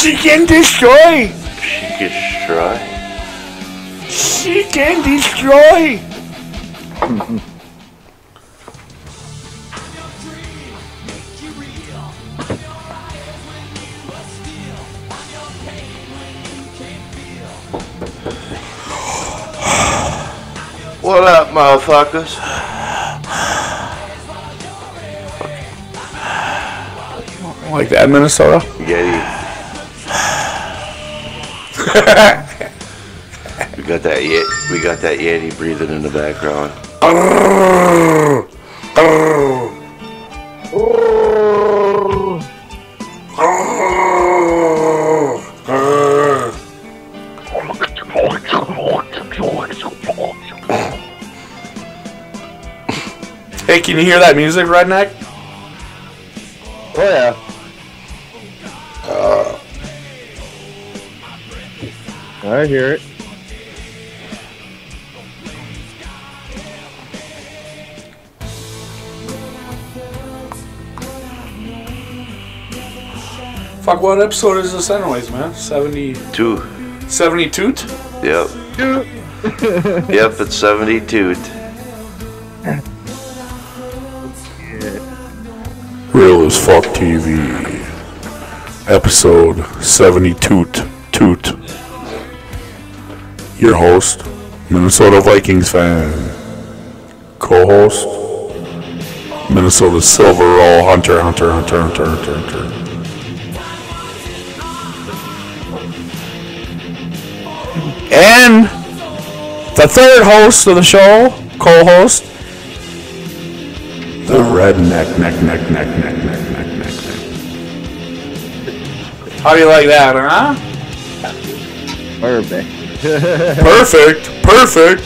She can destroy. She can destroy. She can destroy. What up, motherfuckers? Like that, Minnesota? Yeti. We got that Yeti breathing in the background. Hey, can you hear that music, Redneck? Oh yeah. I hear it. Fuck, what episode is this anyways, man? 2. 72? Yep. Yep, it's 72. Real as Fuck TV. Episode 72. Toot. Your host, Minnesota Vikings fan. Co-host, Minnesota Silver Roll Hunter. And the third host of the show, co-host, the redneck. How do you like that, huh? Perfect. Perfect.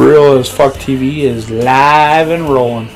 Real as Fuck TV is live and rolling.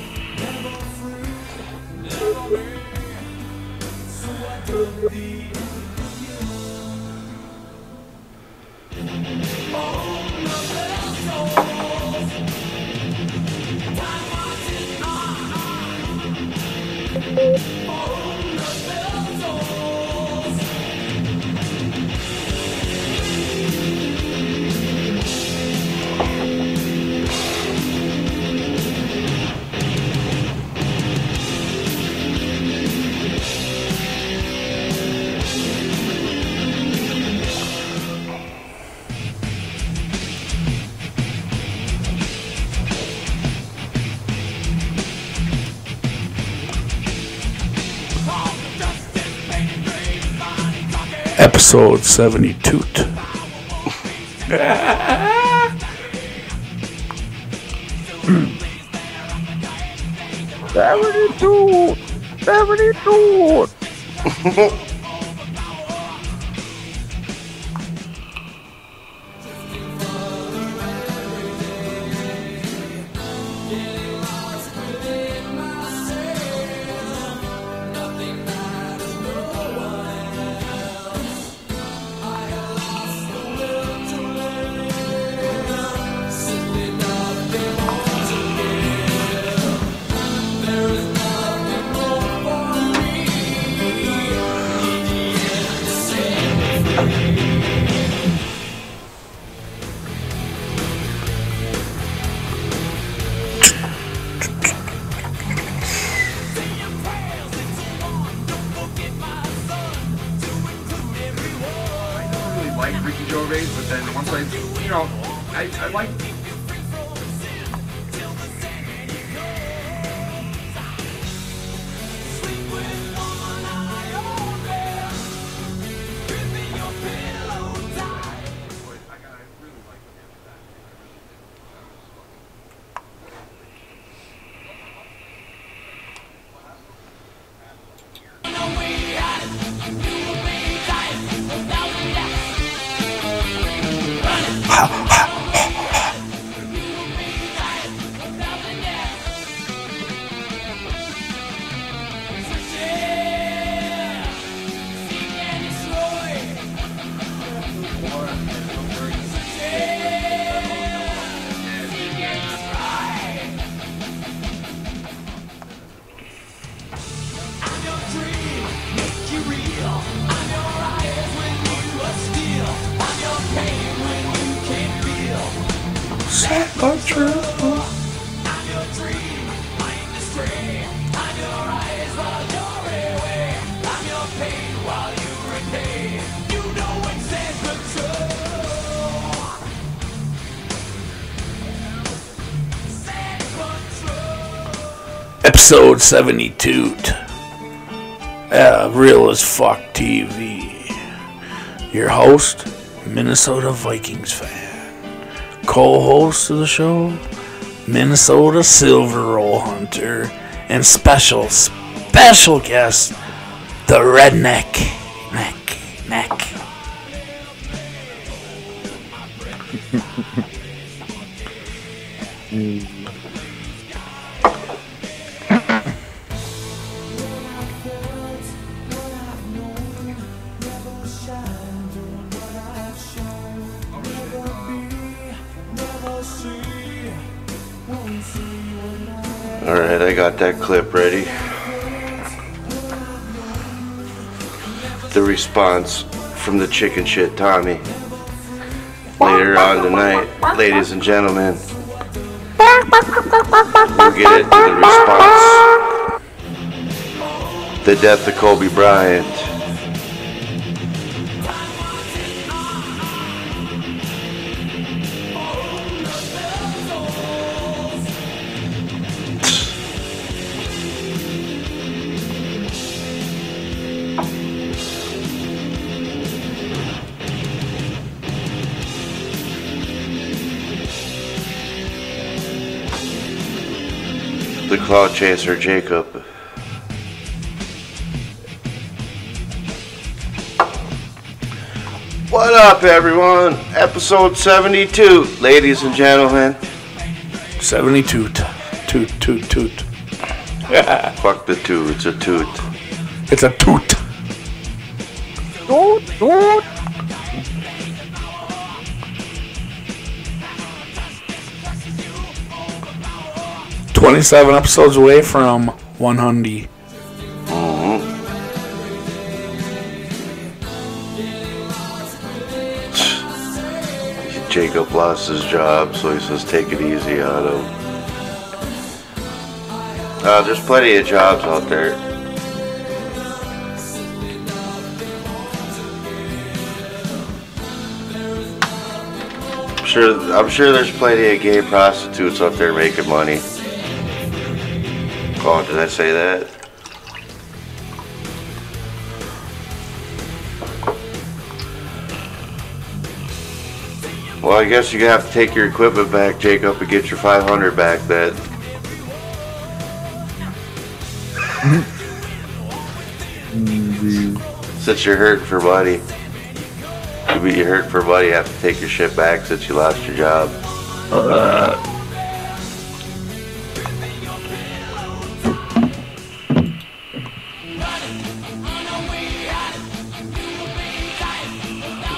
Episode 72. 72. But then once I like. Episode 72. Real as Fuck TV. Your host, Minnesota Vikings fan. Co-host of the show, Minnesota Silver Roll Hunter. And special guest, the Redneck. Neck. Alright, I got that clip ready. The response from the chicken shit Tommy. Later on tonight, ladies and gentlemen, we'll get into the response. The death of Kobe Bryant. The Cloud Chaser Jacob. What up, everyone? Episode 72, ladies and gentlemen. 72. Toot, toot, toot. Fuck the two, it's a toot. It's a toot. Toot, toot. $27 episodes away from 100. Jacob lost his job, so he says take it easy on him. There's plenty of jobs out there. I'm sure there's plenty of gay prostitutes out there making money. Oh, did I say that? Well, I guess you have to take your equipment back, Jacob, and get your 500 back then. Since you're hurting for money. You're hurting for money, you have to take your shit back since you lost your job.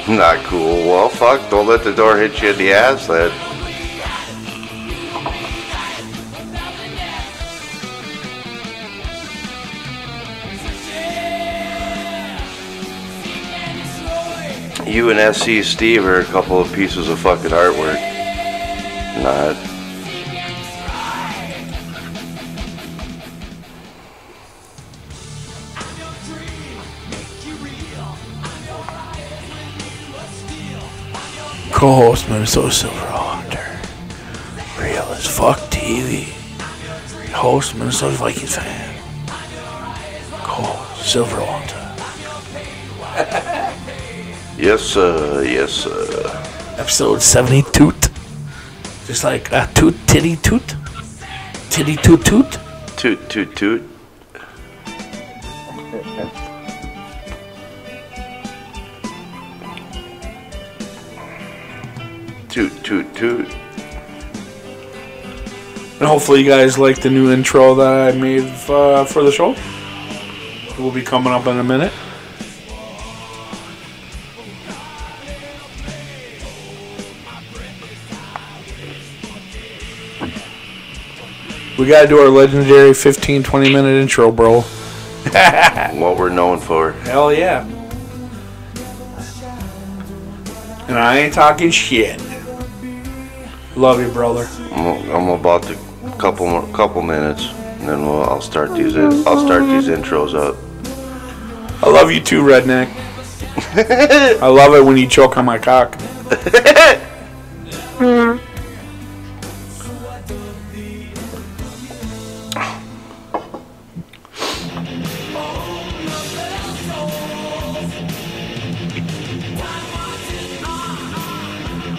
Not cool. Well, fuck, don't let the door hit you in the ass then. You and SC Steve are a couple of pieces of fucking artwork. Not. Co-host Minnesota Silver Hunter. Real as fuck TV. Host Minnesota Vikings fan. Co-host Silver Hunter. Yes, sir. Yes, sir. Episode 72. Just like a toot, titty, toot. Titty, toot, toot. Toot, toot, toot. Toot, toot, toot. And hopefully you guys like the new intro that I made for the show. It will be coming up in a minute. We gotta do our legendary 15-20 minute intro, bro. What we're known for. Hell yeah. And I ain't talking shit. Love you, brother. I'm about to couple minutes, and then I'll start these intros up. I love you too, redneck. I love it when you choke on my cock.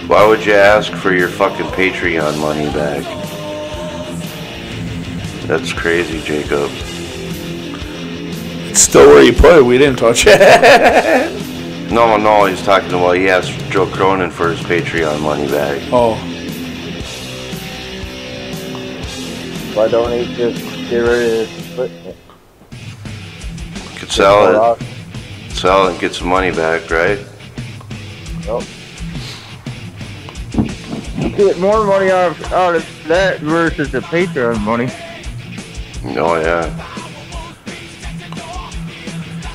Why would you ask for your fucking Patreon money back? That's crazy, Jacob. It's still where you put it. We didn't touch it. No, he's talking about he asked Joe Cronin for his Patreon money back. Oh. Why don't he just get rid of his equipment? Could sell it and get some money back, right? Nope. Get more money out of that versus the Patreon money. Oh yeah.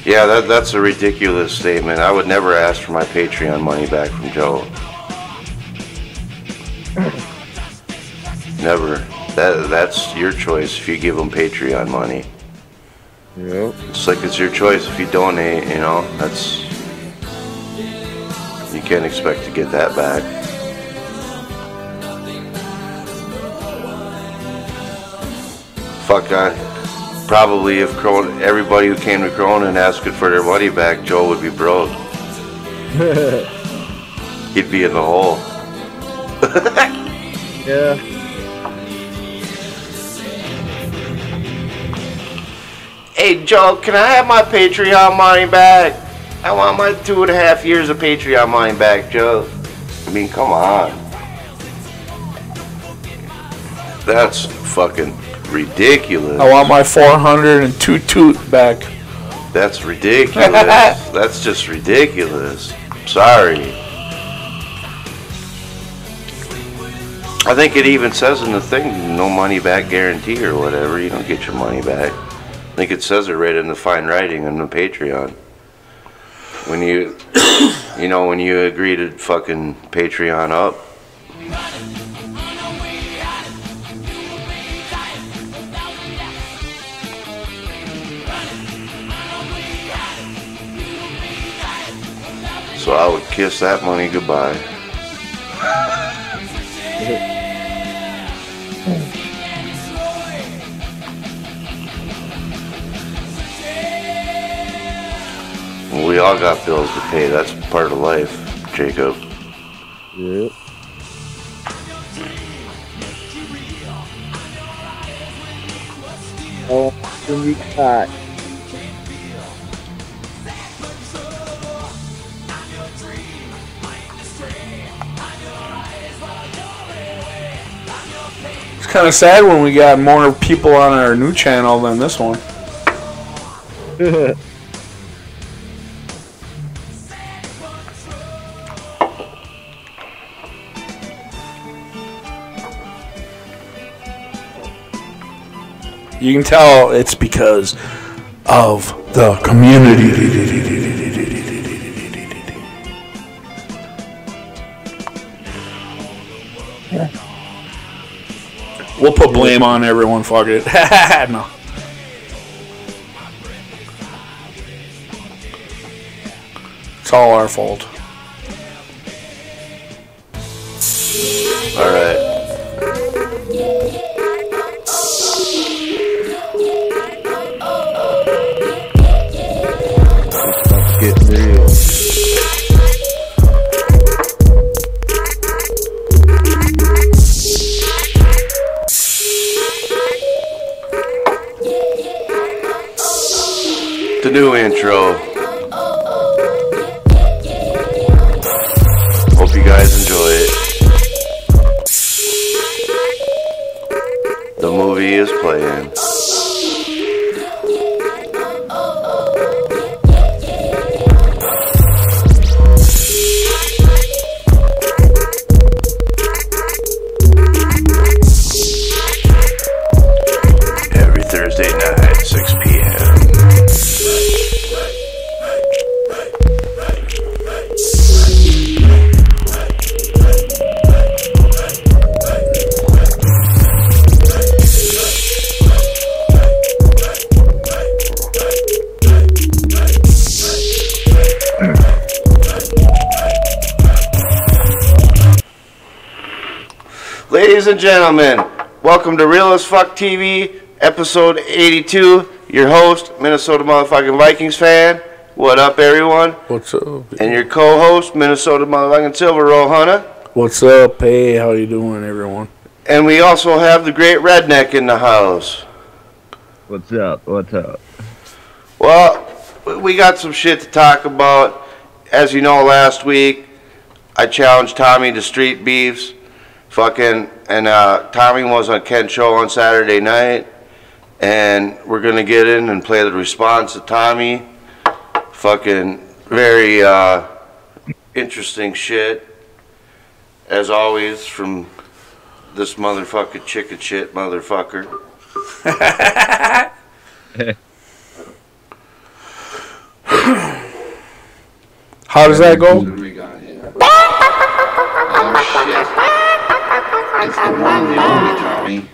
Yeah, that's a ridiculous statement. I would never ask for my Patreon money back from Joe. Never. That's your choice if you give him Patreon money. Yep. It's like it's your choice if you donate, you know. You can't expect to get that back. Fuck, probably if everybody who came to Cronin asking for their money back, Joe would be broke. He'd be in the hole. Yeah. Hey Joe, can I have my Patreon money back? I want my 2.5 years of Patreon money back, Joe. I mean, come on. That's fucking ridiculous. I want my 402 toot back. That's ridiculous. That's just ridiculous. Sorry. I think it even says in the thing, no money back guarantee or whatever. You don't get your money back. I think it says it right in the fine writing on the Patreon. When you, you know, when you agree to fucking Patreon up. So I would kiss that money goodbye. We all got bills to pay. That's part of life, Jacob. Yep. Oh, we got. It's kind of sad when we got more people on our new channel than this one. You can tell it's because of the community. We'll put blame on everyone, fuck it. No. It's all our fault. Alright. Getting real. The new intro. Hope you guys enjoy it. The movie is playing. Every Thursday night, 6 p.m. Ladies and gentlemen, welcome to Real as Fuck TV, episode 82. Your host, Minnesota motherfucking Vikings fan. What up, everyone? What's up? And your co-host, Minnesota motherfucking Silver Roll Hunter. What's up? Hey, how you doing, everyone? And we also have the great redneck in the house. What's up? What's up? Well, we got some shit to talk about. As you know, last week I challenged Tommy to street beefs. Fucking, and Tommy was on Ken's show on Saturday night, and we're gonna get in and play the response to Tommy. Fucking very interesting shit, as always, from this motherfucking chicken shit motherfucker. How does that go? What do we got here? Oh shit. It's the one and the only Tommy.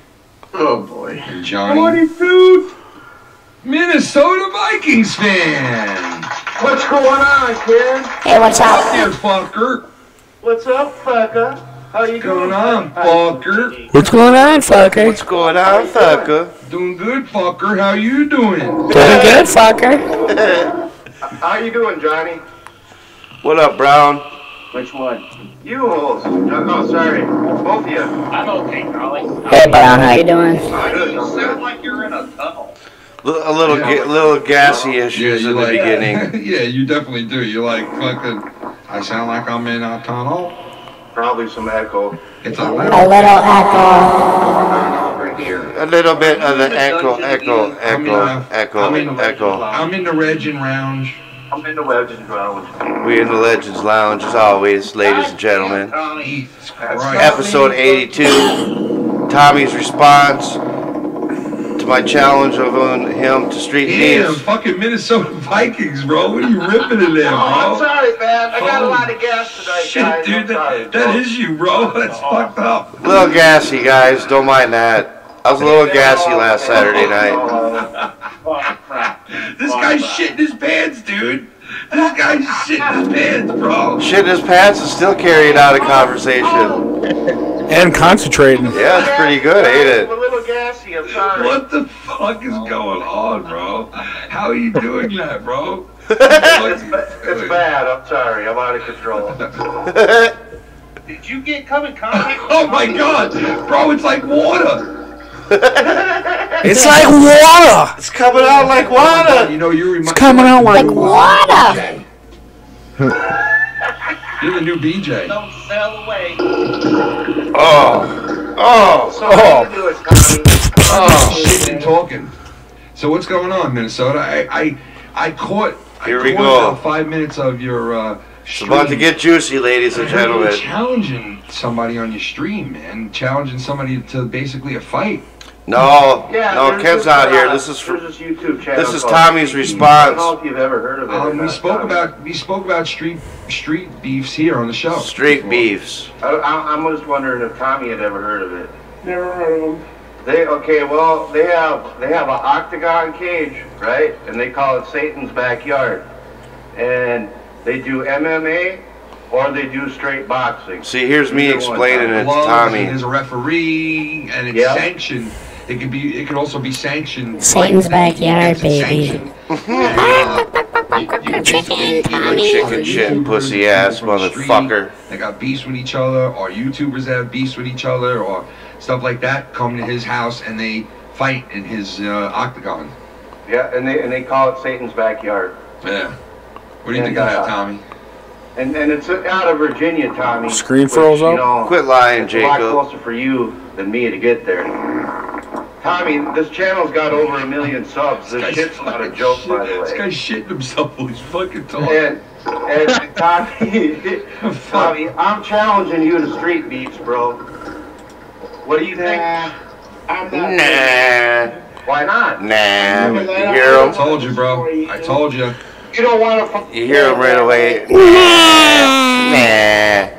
Oh boy. And Johnny. Dude. Minnesota Vikings fan. What's going on, kid? Hey, what's up? There, fucker. What's up, fucker? How you What's going on, fucker? What's going on, fucker? What's going on, fucker? Doing good, fucker. How you doing? Doing good, fucker. How you doing, Johnny? What up, Brown? Which one? You host. Oh, sorry. Both of you. I'm okay, Carly. Hey, Brown, how you doing? You sound like you're in a tunnel. A little gassy issues in the beginning. Yeah, you definitely do. You like fucking. I sound like I'm in a tunnel. Probably some echo. It's A little echo. over here. A little bit of the echo. I'm in the Legend Lounge. I'm in the Legends Lounge. We in the Legends Lounge as always, ladies and gentlemen. Jesus Christ. Episode 82. Tommy's response to my challenge of him to street Damn, beefs. fucking Minnesota Vikings, bro. What are you ripping in there, bro? I'm sorry, man. I got a lot of gas tonight, Shit, guys. dude, that is you, bro. That's fucked up. A little gassy, guys. Don't mind that. I was a little gassy last Saturday night. This guy's shitting his pants, dude. This guy's shitting his pants, bro. Shitting his pants and still carrying out a conversation. And concentrating. Yeah, it's pretty good, ain't it? I'm a little gassy. I'm sorry. What the fuck is going on, bro? How are you doing that, bro? It's bad. I'm sorry. I'm out of control. Did you get coming contact? Oh my god, bro, it's like water. It's like water. It's coming out like water. You know, It's coming out like water. You're the new BJ. Don't sell away. Oh. So how you doing, Tommy? Shit and talking. So what's going on, Minnesota? I caught. Here we I go. caught about 5 minutes of your. It's about to get juicy, ladies and I heard you were gentlemen. challenging somebody on your stream, man. Challenging somebody to basically a fight. No, there's Ken's this, not here. This is for. there's this YouTube channel. This is called Tommy's EPS. response. I don't know if you've ever heard of it. or We not, Tommy. spoke about street beefs here on the show. Street before. beefs. I'm just wondering if Tommy had ever heard of it. Never heard of them. They have an octagon cage, right? And they call it Satan's backyard. And they do MMA or they do straight boxing. See, here's me Either one, explaining Tommy. it to Gloves, Tommy. and there's a referee, and it's Yeah. sanctioned. It could also be sanctioned. Satan's backyard, baby. Sanctioned. Chicken shit, pussy ass motherfucker. They got beefs with each other, or YouTubers that have beefs with each other, or stuff like that. Come to his house and they fight in his octagon. Yeah, and they call it Satan's backyard. Yeah. What do you think of that, Tommy? And it's out of Virginia, Tommy. Screen which, froze up? you know, Quit lying, it's a lot Jacob. closer for you than me to get there. Tommy, this channel's got over 1 million subs. This shit's not a joke, by the This way. guy's shitting himself while he's fucking talking. And Tommy, I'm challenging you to street beefs, bro. What do you think? I'm not. Nah. Why not? Nah. You Because hear I him? told you, bro. I told you. You don't want to. You hear him right away. Nah.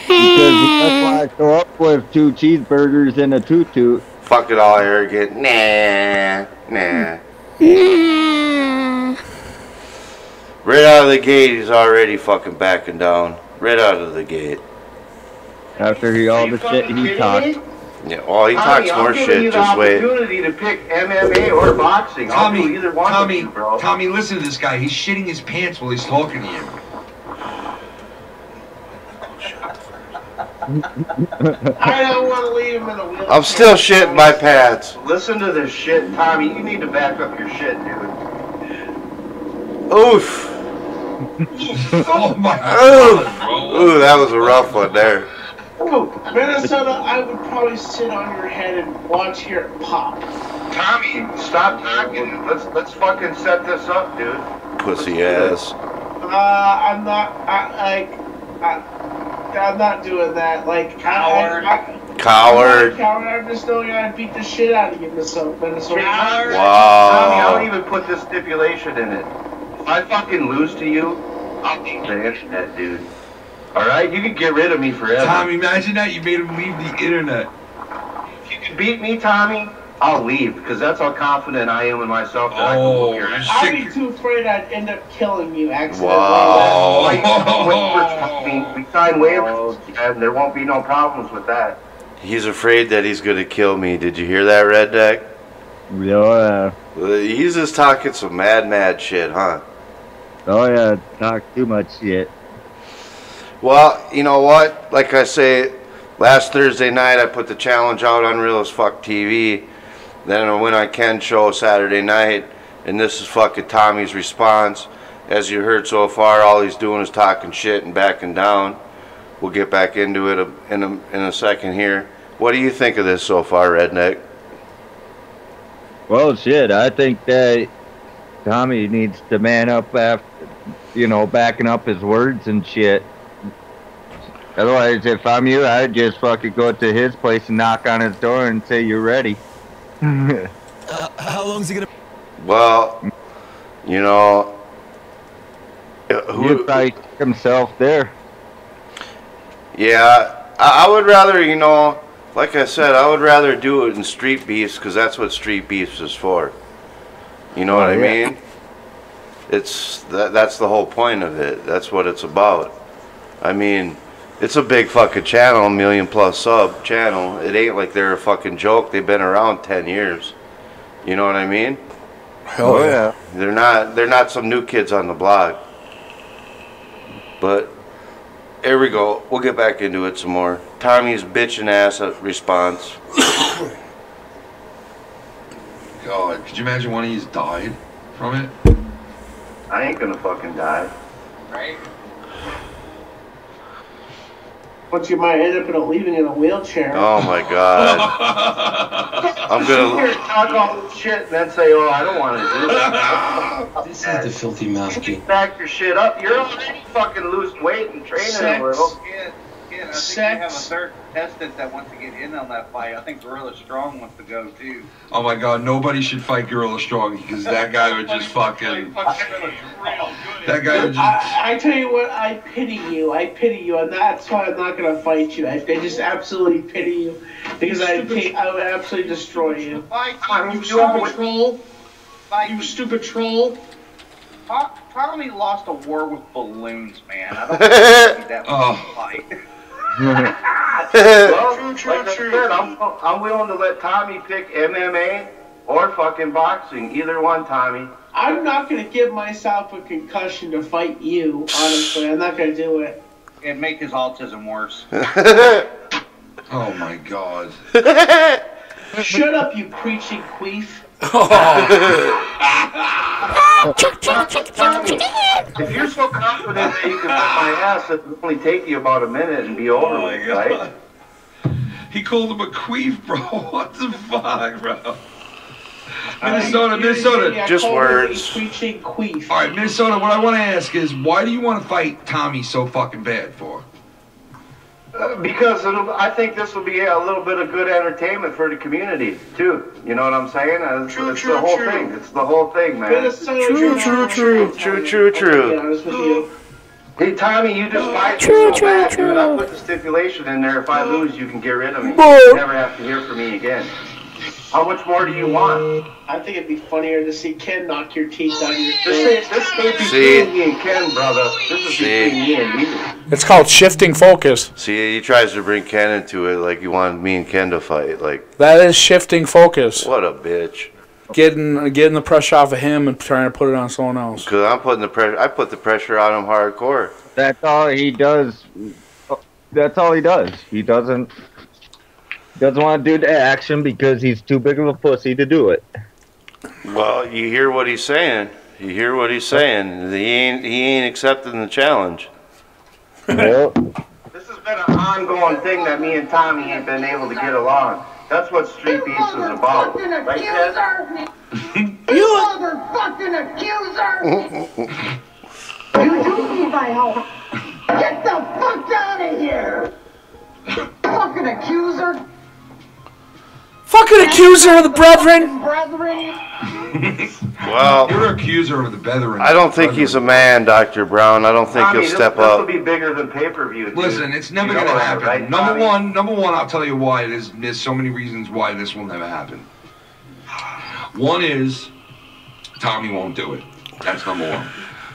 Because that's why I show up with 2 cheeseburgers and a toot-toot. Fuck it all arrogant. Nah. Right out of the gate, he's already fucking backing down. Right out of the gate. After all the shit he talked. Yeah, well, he talks more shit, just wait. I'm giving you the opportunity to pick MMA or boxing. I'll do either one of you, bro. Tommy, listen to this guy. He's shitting his pants while he's talking to you. I don't want to leave him in a wheelchair. I'm still shitting my pants. Listen to this shit, Tommy. You need to back up your shit, dude. Oof. Oh my Ooh. god, bro. Ooh, that was a rough one there. Ooh, Minnesota, I would probably sit on your head and watch here pop. Tommy, stop talking. Let's fucking set this up, dude. Pussy ass. I'm not. I'm not doing that. Like Coward. I'm Coward. not a coward. I'm just knowing I'd beat the shit out of you, Minnesota. Tommy, I Wow. don't even put this stipulation in it. If I fucking lose to you, I'll beat the internet, dude. Alright? You can get rid of me forever. Tommy, imagine that. You made him leave the internet. If you can beat me, Tommy, I'll leave. Because that's how confident I am in myself that I can Oh, whoop your ass. I'd be too afraid I'd end up killing you accidentally. Wow. Why you sign waivers, Tommy? We sign waivers, and there won't be no problems with that. He's afraid that he's gonna kill me. Did you hear that, Redneck? Yeah. He's just talking some mad shit, huh? Oh yeah, talk too much shit. Well, you know what? Like I say, last Thursday night I put the challenge out on Real as Fuck TV. Then I went on Ken's show Saturday night, and this is fucking Tommy's response. As you heard so far, all he's doing is talking shit and backing down. We'll get back into it in a second here. What do you think of this so far, Redneck? Well, shit, I think that Tommy needs to man up after, backing up his words and shit. Otherwise, if I'm you, I'd just fucking go to his place and knock on his door and say you're ready. How long is he gonna? Well, you know, He'd probably kick himself there. Yeah, I would rather, like I said, I would rather do it in Street Beefs because that's what Street Beefs is for. You know what I mean? It's that's the whole point of it. That's what it's about. I mean, it's a big fucking channel, 1 million plus sub channel. It ain't like they're a fucking joke. They've been around 10 years. You know what I mean? Hell yeah. They're not some new kids on the block. But here we go. We'll get back into it some more. Tommy's bitchin' ass response. God, could you imagine one of these died from it? I ain't gonna fucking die. Right? But you might end up leaving in a wheelchair. Oh my God. I'm gonna Here, talk all this shit and then say, oh, I don't want to do that. This is the filthy mouth game. Back your shit up. You're already fucking losing weight and training a little. I think they have a third contestant that wants to get in on that fight. I think Gorilla Strong wants to go too. Oh my God, nobody should fight Gorilla Strong because that guy would just fucking. That guy would just. I tell you what, I pity you. I pity you, and that's why I'm not gonna fight you. I just absolutely pity you because I would absolutely destroy you. You stupid troll! You stupid troll! Tommy lost a war with balloons, man. I don't think that was a fight. Well, like I said, I'm willing to let Tommy pick MMA or fucking boxing. Either one, Tommy. I'm not gonna give myself a concussion to fight you. Honestly, I'm not gonna do it. It'd make his autism worse. Oh my God. Shut up, you preaching queef. If you're so confident that you can whip my ass, it would only take you about a minute and be over with, right? He called him a queef, bro. What the fuck, bro? Minnesota. Just words. Preaching queef. All right, Minnesota. What I want to ask is, why do you want to fight Tommy so fucking bad for? Because I think this will be a little bit of good entertainment for the community, too. You know what I'm saying? It's the whole thing. It's the whole thing, man. True. To be honest with you. Hey, Tommy, you just fight me so bad, dude. I put the stipulation in there. If I lose, you can get rid of me. You never have to hear from me again. How much more do you want? I think it'd be funnier to see Ken knock your teeth out of your This ain't between me and Ken, brother. This is between me and you. It's called shifting focus. See, he tries to bring Ken into it like he wanted me and Ken to fight. Like, that is shifting focus. What a bitch. Getting the pressure off of him and trying to put it on someone else. Because I'm putting the pressure. I put the pressure on him hardcore. That's all he does. That's all he does. He doesn't want to do the action because he's too big of a pussy to do it. Well, you hear what he's saying. He ain't accepting the challenge. Well, This has been an ongoing thing that me and Tommy ain't been able to get along. That's what Street Beefs is about. Right, Ted? You motherfucking accuser! You do need my help. Get the fuck out of here! Fucking accuser! Fucking accuser of the brethren! Well, you're an accuser of the brethren. I don't think he's a man, Dr. Brown. I don't think he'll step This up. will be bigger than pay-per-view. Listen, it's never going to happen. Right, Number one, I'll tell you why. There's so many reasons why this will never happen. One is Tommy won't do it. That's number one.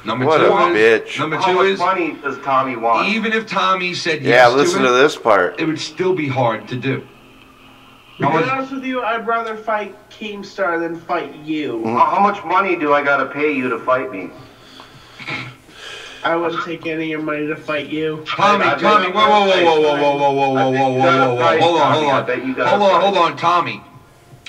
Number What two a is, bitch. Number How two much is, money does Tommy want? even if Tommy said Yeah, yes listen to this part. it would still be hard to do. To be honest with you, I'd rather fight Keemstar than fight you. How much money do I gotta pay you to fight me? I wouldn't take any of your money to fight you. Tommy, whoa, hold on, Tommy.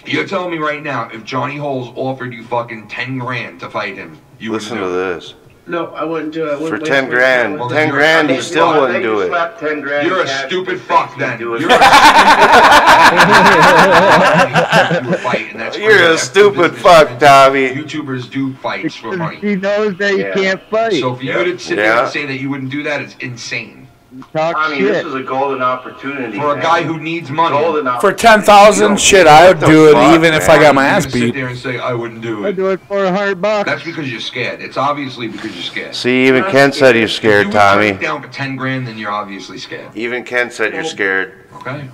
You're telling me right now, if Johnny Holes offered you fucking 10 grand to fight him, you would Listen do to it? this. No, I wouldn't do it. I For wouldn't 10 waste my grand. time. 10 grand, you still wouldn't do it. Slap 10 grand. You're a cash, stupid you fuck think then. you'd do it. You're You're a stupid fuck, Tommy. YouTubers do fights for money. He knows that you can't fight. So for you to sit there and say that you wouldn't do that is insane. Talk I mean, shit. this is a golden opportunity. For a guy who needs money. For 10,000, shit, I would do it even if I got my ass Sit beat. there and say I wouldn't do I it. do it for $100. That's because you're scared. It's obviously because you're scared. See, even Ken said he's If scared, you would turn Tommy. it down for 10 grand, then you're obviously scared. Even Ken said you're scared. Okay.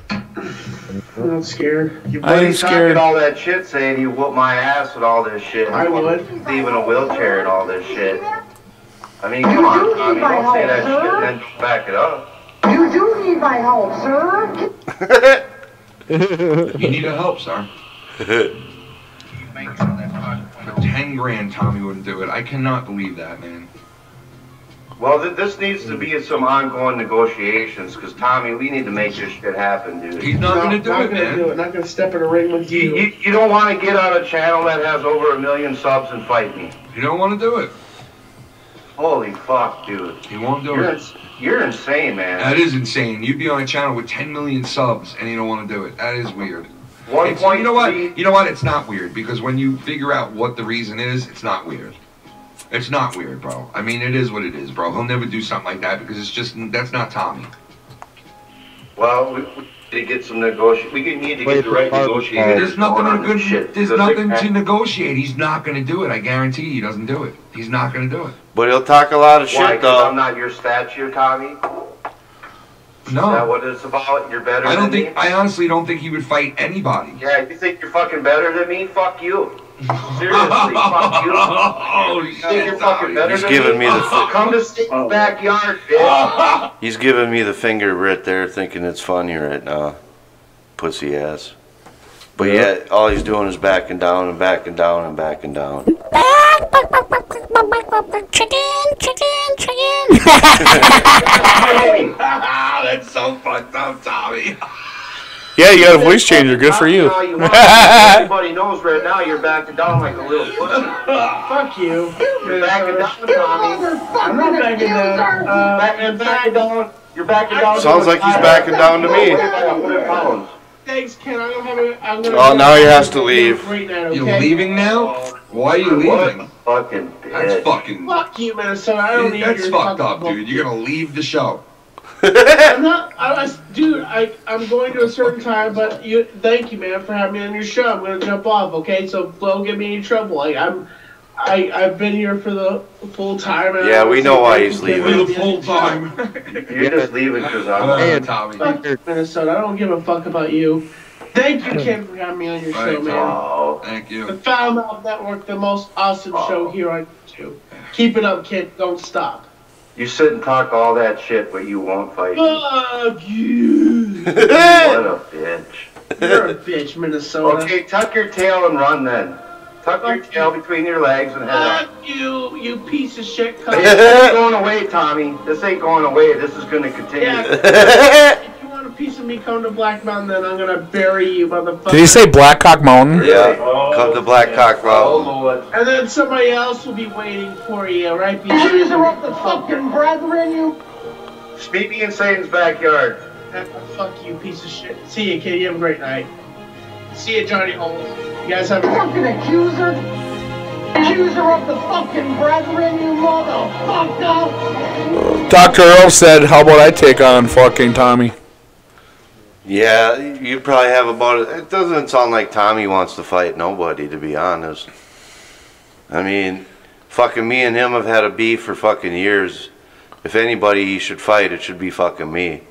I'm not scared. You I ain't buddy scared. talking all that shit, saying you whoop my ass and all this shit. I would. Leaving a wheelchair and all this shit. I mean, come on, Tommy, don't say that shit and then back it up. You do need my help, sir. You need a help, sir. For 10 grand, Tommy wouldn't do it. I cannot believe that, man. Well, this needs to be some ongoing negotiations, because, Tommy, we need to make this shit happen, dude. He's not going to do Not it, gonna man. do it. Not gonna step in a ring with you. You don't want to get on a channel that has over 1 million subs and fight me. You don't want to do it. Holy fuck, dude. He won't do it. You're insane, man. That is insane. You'd be on a channel with 10 million subs and you don't want to do it. That is weird. You know what? You know what? It's not weird because when you figure out what the reason is, it's not weird. It's not weird, bro. I mean, it is what it is, bro. He'll never do something like that because it's just that's not Tommy. Well, we need to get some negotiation. We need to get the right negotiators. There's nothing going to on this shit. There's nothing to negotiate. He's not going to do it. I guarantee you he doesn't do it. He's not going to do it. But he'll talk a lot of Why? shit, 'Cause though. I'm not your statue, Tommy? No. Is that what it's about? You're better than me? I honestly don't think he would fight anybody. Yeah, you think you're fucking better than me? Fuck you. Seriously, fuck you. Oh, You think you're fucking better He's than giving me the Come to Satan's backyard, bitch. He's giving me the finger right there, thinking it's funny right now. Pussy ass. But yet, all he's doing is backing down and backing down and backing down. That's so fucked up, Tommy. Yeah, you got a voice changer. Good for you. Everybody knows right now you're backing down like a little pussy. Fuck you. You're backing down, Tommy. I'm not backing down. Backing down. You're backing down. Sounds like he's backing down to me. Thanks, Ken. I'm gonna Oh, now he has to leave. Right now, okay? You're leaving now? Why are you leaving? Fucking bitch. That's fucking. Fuck you, Minnesota. I don't need That's your fucked fucking up, dude. You're gonna leave the show. I'm not, dude. I'm going to a certain time, but thank you, man, for having me on your show. I'm gonna jump off, okay? So don't get me in trouble. I've been here for the full time. And Yeah, we know why he's leaving. The full time. You're just leaving because I'm Hey, Tommy. Fuck Minnesota. I don't give a fuck about you. Thank you, Ken, for having me on your show, man. Oh, Thank The you. Foul Mouth Network, the most awesome show here on YouTube. Keep it up, kid. Don't stop. you sit and talk all that shit, but you won't fight me. Fuck you. What a bitch. You're a bitch, Minnesota. Okay, tuck your tail and run then. Tuck your tail between your legs and head up. Fuck you, you piece of shit. This ain't going away, Tommy. This ain't going away. This is going to continue. Yeah. If you want a piece of me, come to Black Mountain, then I'm gonna bury you, motherfucker. Did he say Blackhawk Mountain? Yeah, come to Blackhawk Mountain. And then somebody else will be waiting for you, right? These are up the fucking brethren, you. Meet me in Satan's backyard. Fuck you, piece of shit. See you, kid. You have a great night. See you, Johnny Holes. You guys have a Fucking accuser. Accuser of the fucking brethren, you motherfucker. Dr. Earl said, how about I take on fucking Tommy? Yeah, you probably have about it. It doesn't sound like Tommy wants to fight nobody, to be honest. I mean, fucking me and him have had a beef for fucking years. If anybody he should fight, it should be fucking me.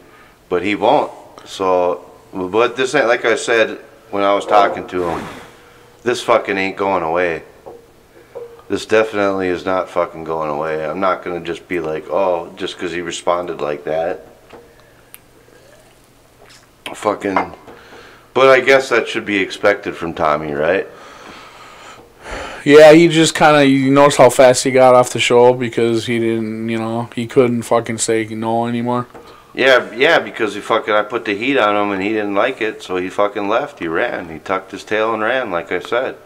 But he won't. So, but this ain't, like I said when I was talking to him, this fucking ain't going away. This definitely is not fucking going away. I'm not going to just be like, oh, just because he responded like that. Fucking, but I guess that should be expected from Tommy, right? Yeah, he just kind of, you notice how fast he got off the show because he didn't, he couldn't fucking say no anymore. Yeah, because I put the heat on him and he didn't like it, so he fucking left. He ran. He tucked his tail and ran, like I said.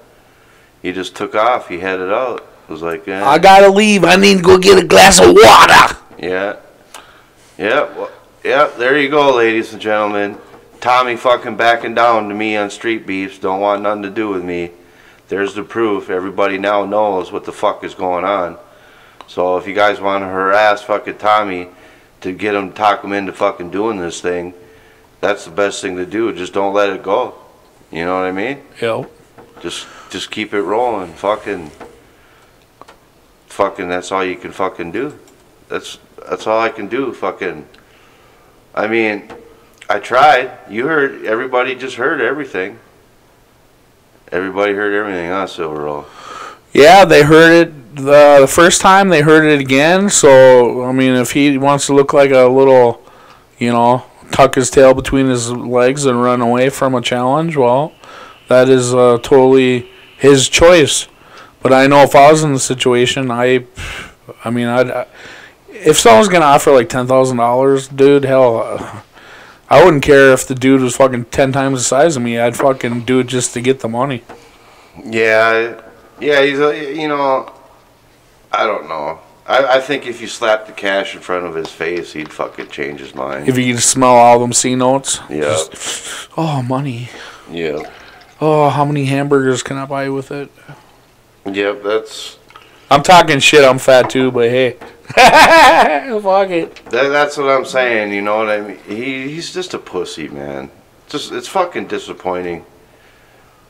He just took off. He headed out. was like, I gotta leave. I need to go get a glass of water. Yeah. Yeah. Well, yeah. There you go, ladies and gentlemen. Tommy fucking backing down to me on Street Beefs. Don't want nothing to do with me. There's the proof. Everybody now knows what the fuck is going on. So if you guys want to harass fucking Tommy to get him, talk him into fucking doing this thing, that's the best thing to do. Just don't let it go. You know what I mean? Yeah. Just keep it rolling. Fucking. That's all you can fucking do. That's all I can do. Fucking. I mean, I tried. You heard. Everybody just heard everything. Everybody heard everything, huh, Silver Roll? Yeah, they heard it the first time. They heard it again. So I mean, if he wants to look like a little, you know, tuck his tail between his legs and run away from a challenge, well, that is totally his choice. But I know if I was in the situation, I mean, if someone's gonna offer like $10,000, dude, hell, I wouldn't care if the dude was fucking 10 times the size of me. I'd fucking do it just to get the money. Yeah, he's you know, I don't know. I think if you slapped the cash in front of his face, he'd fucking change his mind. If you could smell all them C notes. Yeah. Oh, money. Yeah. Oh, how many hamburgers can I buy with it? Yep, that's... I'm talking shit, I'm fat too, but hey. Fuck it. That's what I'm saying, you know what I mean? He's just a pussy, man. It's fucking disappointing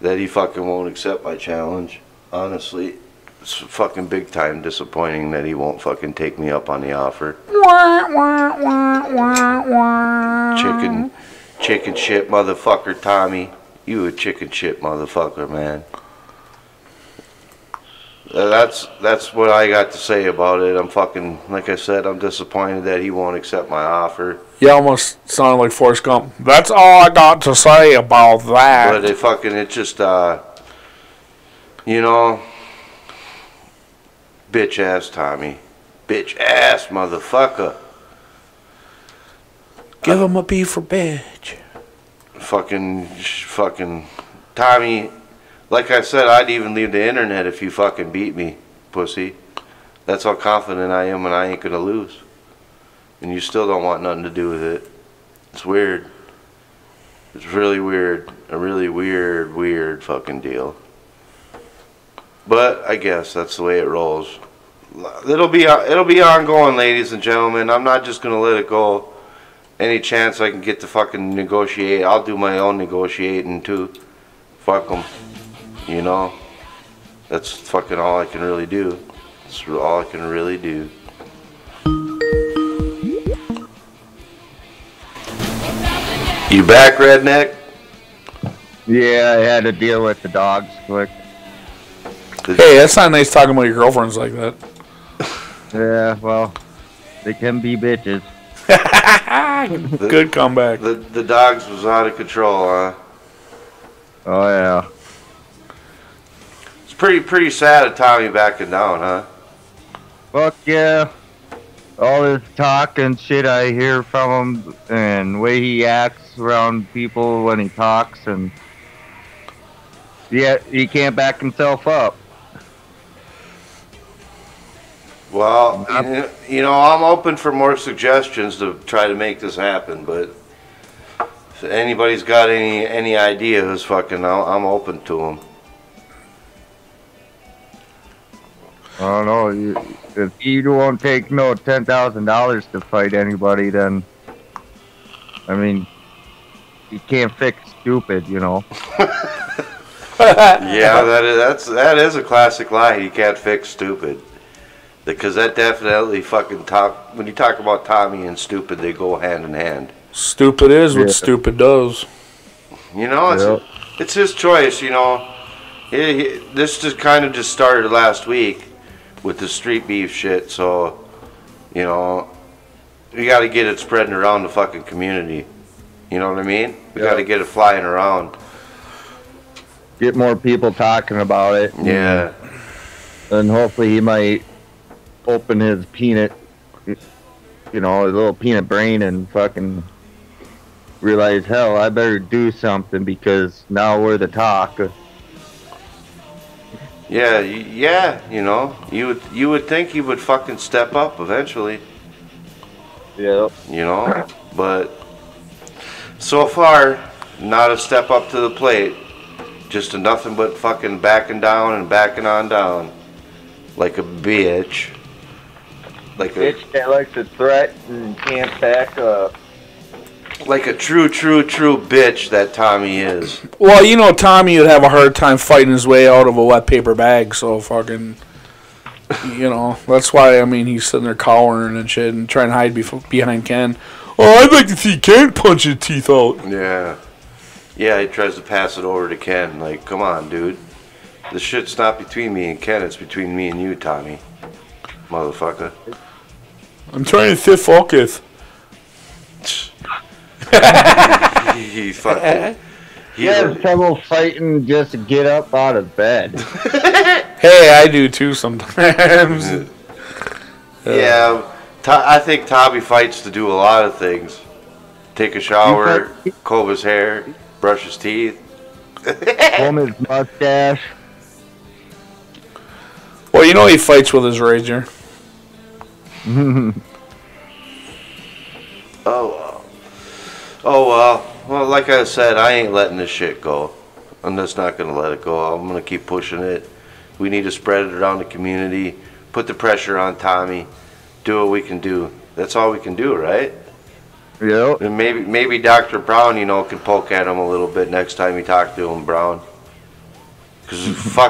that he fucking won't accept my challenge, honestly. It's fucking big time disappointing that he won't fucking take me up on the offer. Chicken shit motherfucker, Tommy. You a chicken shit motherfucker, man. That's what I got to say about it. I'm fucking, like I said, I'm disappointed that he won't accept my offer. You almost sounded like Forrest Gump. That's all I got to say about that. But it just, you know, bitch ass Tommy. Bitch ass motherfucker. Give him a B for bitch. Fucking Tommy. Like I said, I'd even leave the internet if you fucking beat me, pussy. That's how confident I am and I ain't gonna lose. And you still don't want nothing to do with it. It's weird. It's really weird. A really weird fucking deal. But I guess that's the way it rolls. It'll be ongoing, ladies and gentlemen. I'm not just gonna let it go. Any chance I can get to fucking negotiate, I'll do my own negotiating too. Fuck 'em. You know, that's fucking all I can really do. That's all I can really do. You back, redneck? Yeah, I had to deal with the dogs quick. Hey, that's not nice talking about your girlfriends like that. Yeah, well, they can be bitches. Good comeback. The dogs was out of control, huh? Oh yeah. Pretty sad of Tommy backing down, huh? Fuck yeah. All this talk and shit I hear from him and the way he acts around people when he talks, and yet he can't back himself up. Well, you know, I'm open for more suggestions to try to make this happen, but if anybody's got any ideas, fucking, I'm open to them. I don't know. If you won't take no $10,000 to fight anybody, then I mean, you can't fix stupid, you know. Yeah, that is a classic lie. You can't fix stupid, because that definitely fucking when you talk about Tommy and stupid, they go hand in hand. Stupid is what stupid does. You know, it's his choice. You know, this just kind of just started last week with the street beef shit, so, you know, we got to get it spreading around the fucking community. You know what I mean? We got to get it flying around. Get more people talking about it. Yeah. And hopefully he might open his peanut, you know, his little peanut brain and fucking realize, hell, I better do something because now we're the talk. Yeah, yeah, you know, you would think he would fucking step up eventually. Yeah. You know, but so far, not a step up to the plate. Just a nothing but fucking backing down and backing on down, like a bitch. Like a bitch that likes to threaten and can't back up. Like a true bitch that Tommy is. Well, you know, Tommy would have a hard time fighting his way out of a wet paper bag, so fucking, you know, that's why, I mean, he's sitting there cowering and shit and trying to hide behind Ken. Oh, I'd like to see Ken punch his teeth out. Yeah. Yeah, he tries to pass it over to Ken. Like, come on, dude. The shit's not between me and Ken, it's between me and you, Tommy. Motherfucker. I'm trying to stay focused. he fucking... He has trouble fighting just to get up out of bed. Hey, I do too sometimes. Yeah, I think Tommy fights to do a lot of things. Take a shower, comb his hair, brush his teeth. Comb his mustache. Well, you know he fights with his razor. Well, like I said, I ain't letting this shit go. I'm just not going to let it go. I'm going to keep pushing it. We need to spread it around the community, put the pressure on Tommy, do what we can do. That's all we can do, right? Yeah. And maybe Dr. Brown, you know, can poke at him a little bit next time you talk to him, Brown. Because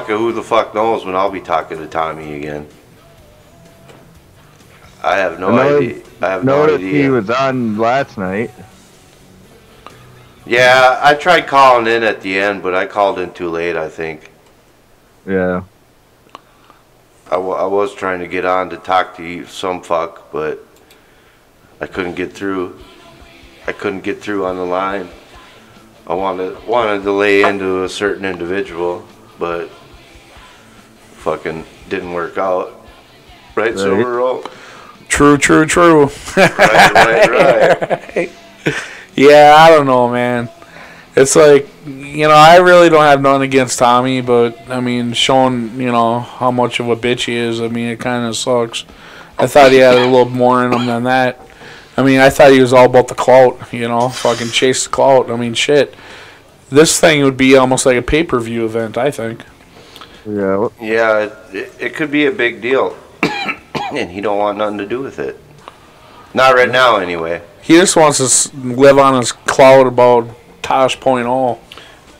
who the fuck knows when I'll be talking to Tommy again. I have no idea. I have no idea. He was on last night. Yeah, I tried calling in at the end, but I called in too late, I think. Yeah. I was trying to get on to talk to you, some fuck, but I couldn't get through. I couldn't get through on the line. I wanted to lay into a certain individual, but fucking didn't work out. Right, Silver Roll? True. Right. Yeah, I don't know, man. It's like, you know, I really don't have nothing against Tommy, but, I mean, showing, you know, how much of a bitch he is, I mean, it kind of sucks. I thought he had a little more in him than that. I mean, I thought he was all about the clout, you know, fucking chase the clout. I mean, shit. This thing would be almost like a pay-per-view event, I think. Yeah. Yeah, it could be a big deal. And he don't want nothing to do with it. Not right now, anyway. He just wants to live on his cloud about Tosh.0.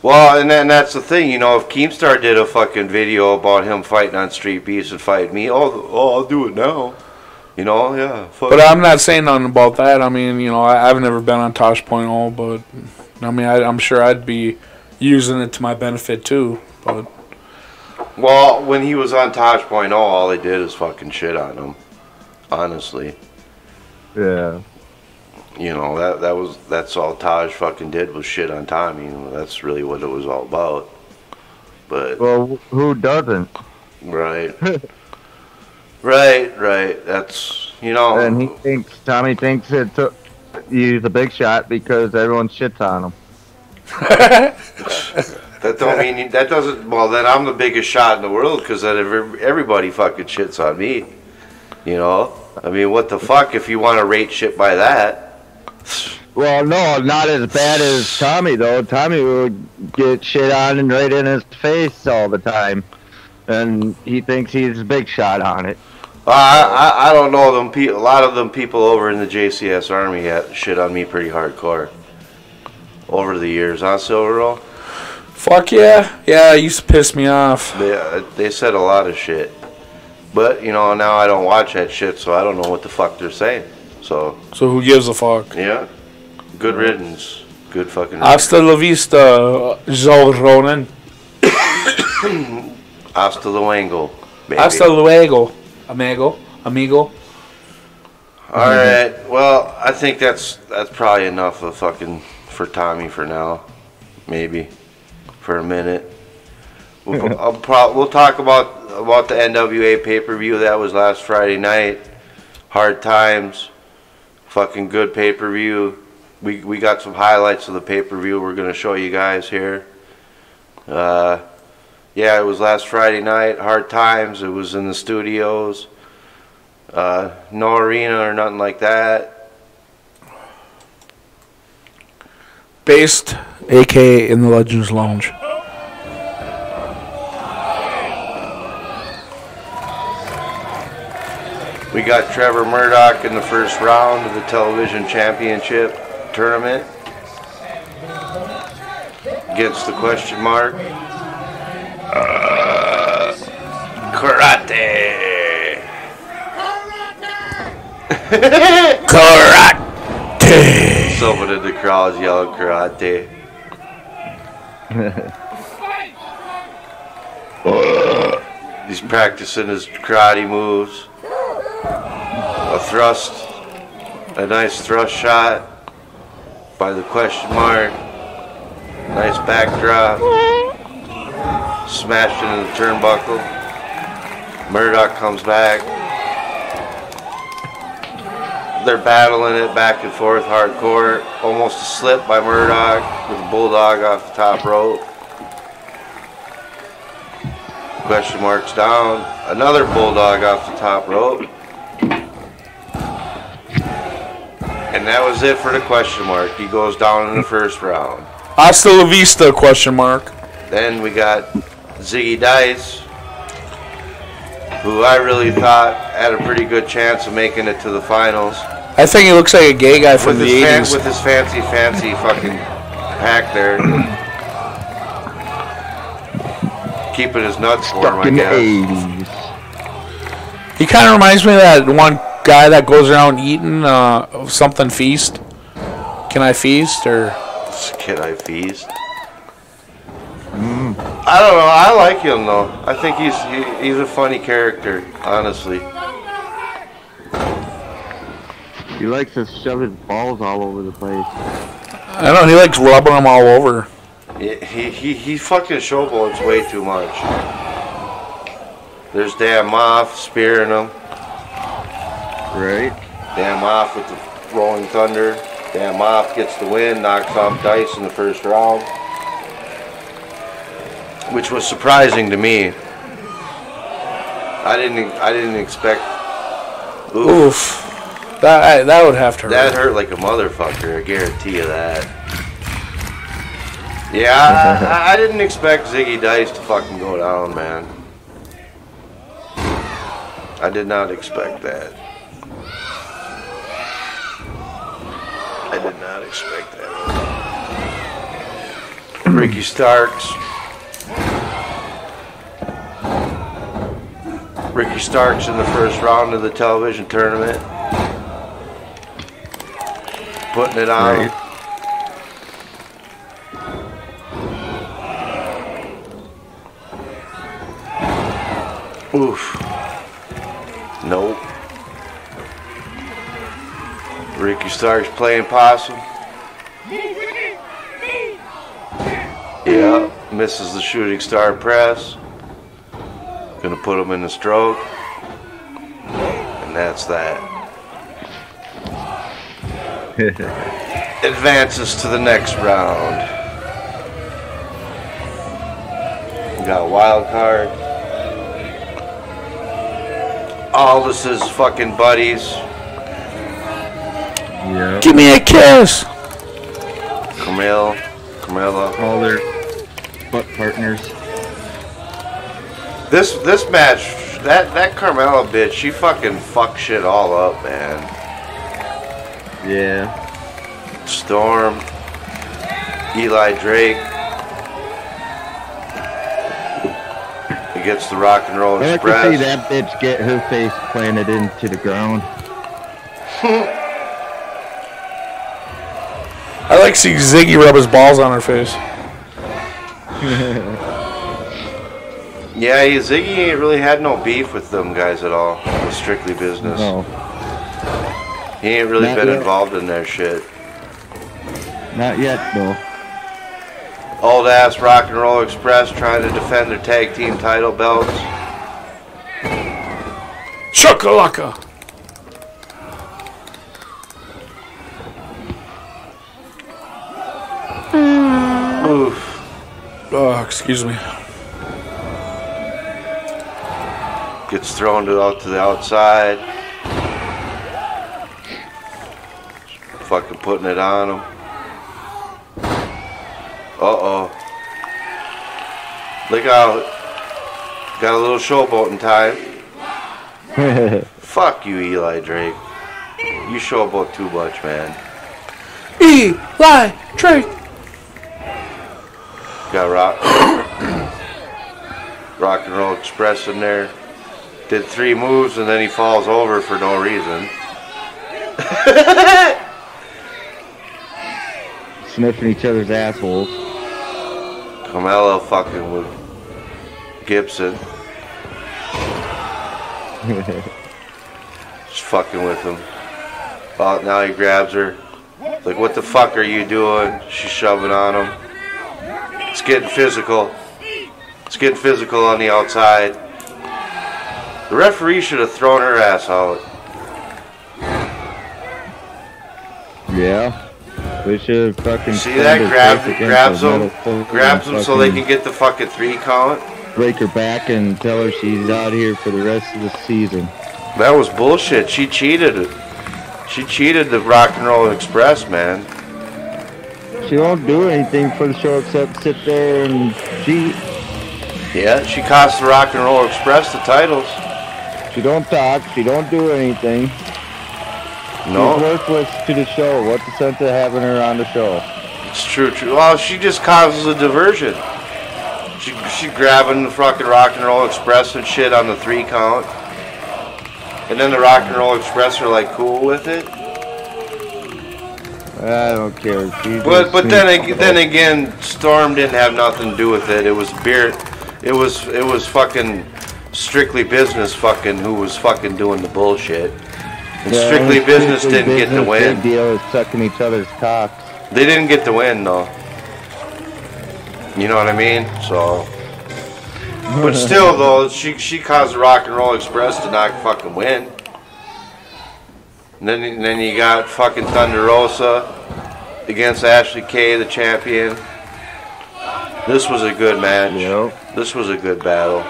Well, and that's the thing, you know, if Keemstar did a fucking video about him fighting on Street Beefs and fighting me, I'll do it now. You know, yeah. But I'm not saying nothing about that. I mean, you know, I've never been on Tosh.0, but, I mean, I'm sure I'd be using it to my benefit, too. But well, when he was on Tosh.0, all they did is fucking shit on him. Honestly. Yeah. You know, that's all Taj fucking did was shit on Tommy. You know, that's really what it was all about. But well, who doesn't? Right. Right. That's, you know. And Tommy thinks he's a big shot because everyone shits on him. That don't mean that doesn't. Well, then I'm the biggest shot in the world because then everybody fucking shits on me. You know. I mean, what the fuck if you want to rate shit by that? Well, no, not as bad as Tommy, though. Tommy would get shit on and right in his face all the time. And he thinks he's a big shot on it. I don't know them. A lot of them people over in the JCS Army had shit on me pretty hardcore over the years, huh, Silver Roll? Fuck yeah. Yeah, it used to piss me off. They said a lot of shit. But, you know, now I don't watch that shit, so I don't know what the fuck they're saying. So who gives a fuck? Yeah. Good riddance. Good fucking riddance. Hasta la vista, Joe Ronan. Hasta luego, baby. Hasta luego, amigo. Alright, well, I think that's probably enough of fucking for Tommy for now. Maybe. For a minute. We'll talk about the NWA pay-per-view that was last Friday night. Hard times. Fucking good pay-per-view. We got some highlights of the pay-per-view we're going to show you guys here. Yeah, it was last Friday night. Hard Times. It was in the studios. No arena or nothing like that. Based, aka in the Legends Lounge. We got Trevor Murdoch in the first round of the television championship tournament against the question mark. Karate. Karate. Someone in the crowd yelling karate. He's practicing his karate moves. A thrust, a nice thrust shot by the question mark. Nice backdrop. Smashed into the turnbuckle. Murdoch comes back. They're battling it back and forth hardcore. Almost a slip by Murdoch with a bulldog off the top rope. Question mark's down. Another bulldog off the top rope. And that was it for the question mark. He goes down in the first round. Hasta la vista, question mark. Then we got Ziggy Dice, who I really thought had a pretty good chance of making it to the finals. I think he looks like a gay guy from the 80s. With his fancy fucking pack there. Keeping his nuts warm, I guess. 80s. He kind of reminds me of that one guy that goes around eating something feast. Can I feast or? Can I feast? I don't know. I like him though. I think he's a funny character, honestly. He likes to shove his balls all over the place. I don't know. He likes rubbing them all over. He fucking showboats way too much. There's Dan Moff spearing him. Right. Dan Moff with the Rolling Thunder. Dan Moff gets the win, knocks off Dice in the first round, which was surprising to me. I didn't expect. Oof. That would have to hurt. That hurt like a motherfucker. I guarantee you that. Yeah, I didn't expect Ziggy Dice to fucking go down, man. I did not expect that. I did not expect that. Ricky Starks. Ricky Starks in the first round of the television tournament. Putting it on. Right. Oof. Nope. Ricky Starks playing possum. Yeah, misses the shooting star press. Gonna put him in the stroke. And that's that. Advances to the next round. We got a wild card. Aldis's fucking buddies. Yeah. Give me a kiss. Carmella. All their butt partners. This match, that Carmella bitch, she fucking fucked shit all up, man. Yeah. Storm, Eli Drake. He gets the Rock and Roll I like Express. to see that bitch get her face planted into the ground. I like seeing Ziggy rub his balls on her face. Yeah, Ziggy ain't really had no beef with them guys at all. It was strictly business. No. He ain't really Not been yet. involved in their shit. Not yet, though. Old ass Rock and Roll Express trying to defend their tag team title belts. Chocolaka. Oof. Oh, excuse me. Gets thrown out to the outside. Fucking putting it on him. Uh-oh. Look out. Got a little showboating time. Fuck you, Eli Drake. You showboat too much, man. Eli Drake. Got Rock and Roll Express in there. Did 3 moves and then he falls over for no reason. Sniffing each other's assholes. Carmelo fucking with Gibson. Just fucking with him. Well, now he grabs her. Like, what the fuck are you doing? She's shoving on him. It's getting physical. It's getting physical on the outside. The referee should have thrown her ass out. Yeah. They should have fucking... See that? Grabs him so they can get the fucking 3 count. Break her back and tell her she's out here for the rest of the season. That was bullshit. She cheated it. She cheated the Rock and Roll Express, man. She won't do anything for the show except sit there and cheat. Yeah, she cost the Rock and Roll Express the titles. She don't talk. She don't do anything. No. She's worthless to the show. What's the sense of having her on the show? It's true. Well, she just causes a diversion. She grabbing the fucking Rock and Roll Express and shit on the 3 count. And then the Rock and Roll Express are like cool with it. I don't care. But then again, Storm didn't have nothing to do with it. It was beer. It was fucking Strictly Business fucking who was fucking doing the bullshit. And yeah, Strictly Business didn't get the win. Big deal is sucking each other's cocks. They didn't get the win though. You know what I mean? So, but still though, she caused the Rock and Roll Express to not fucking win. And then you got fucking Thunder Rosa against Ashley Kay, the champion. This was a good match. Yep. This was a good battle.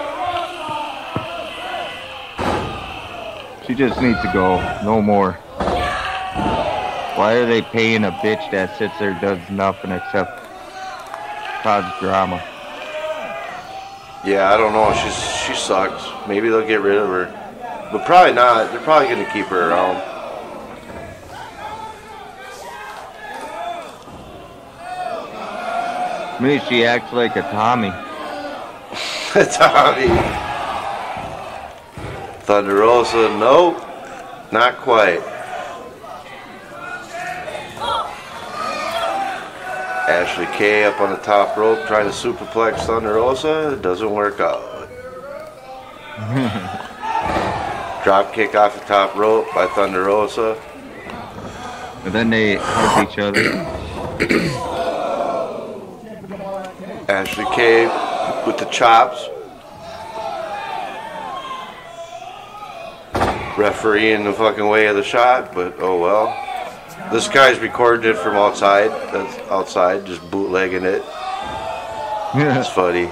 She just needs to go. No more. Why are they paying a bitch that sits there and does nothing except cause drama? Yeah, I don't know. She sucks. Maybe they'll get rid of her. But probably not. They're probably going to keep her around. To me, she acts like a Tommy. Tommy. Thunder Rosa, nope. Not quite. Ashley Kay up on the top rope trying to superplex Thunder Rosa. It doesn't work out. Drop kick off the top rope by Thunder Rosa. And then they hug each other. Ashley Kay with the chops. Referee in the fucking way of the shot, but oh well. This guy's recording it from outside. That's outside, just bootlegging it. It's funny.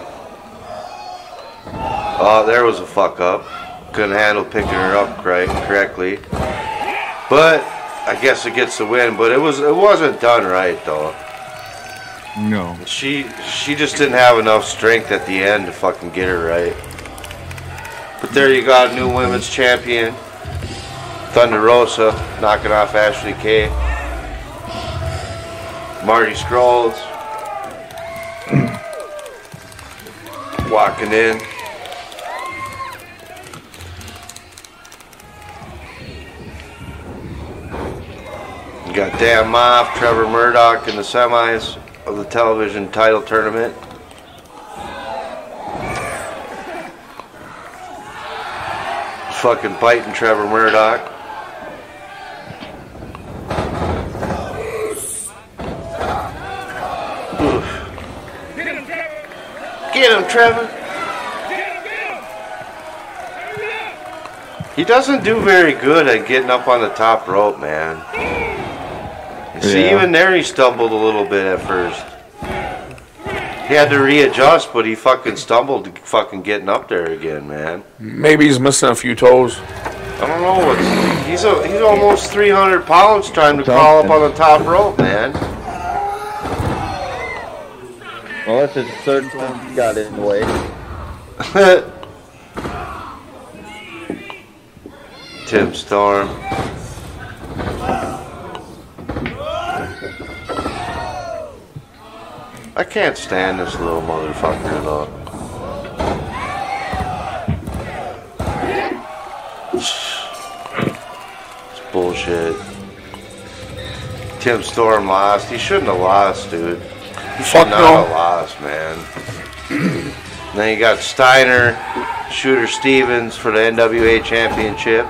Oh, there was a fuck up. Couldn't handle picking her up correctly. But I guess it gets the win. But it wasn't done right though. No. She just didn't have enough strength at the end to fucking get her right. But there you got a new women's champion. Thunder Rosa knocking off Ashley Kay. Marty Scrolls walking in. You got Dan Moff, Trevor Murdoch in the semis of the television title tournament. Fucking biting Trevor Murdoch. Get him, Trevor. He doesn't do very good at getting up on the top rope, man. You see, even there he stumbled a little bit at first. He had to readjust, but he fucking stumbled fucking getting up there again, man. Maybe he's missing a few toes. I don't know. He's almost 300 pounds trying to crawl up on the top rope, man. Well, that's his third time he got in the way. Tim Storm. I can't stand this little motherfucker though. It's bullshit. Tim Storm lost. He shouldn't have lost, dude. He should not have lost, man. Then you got Steiner, Shooter Stevens for the NWA Championship.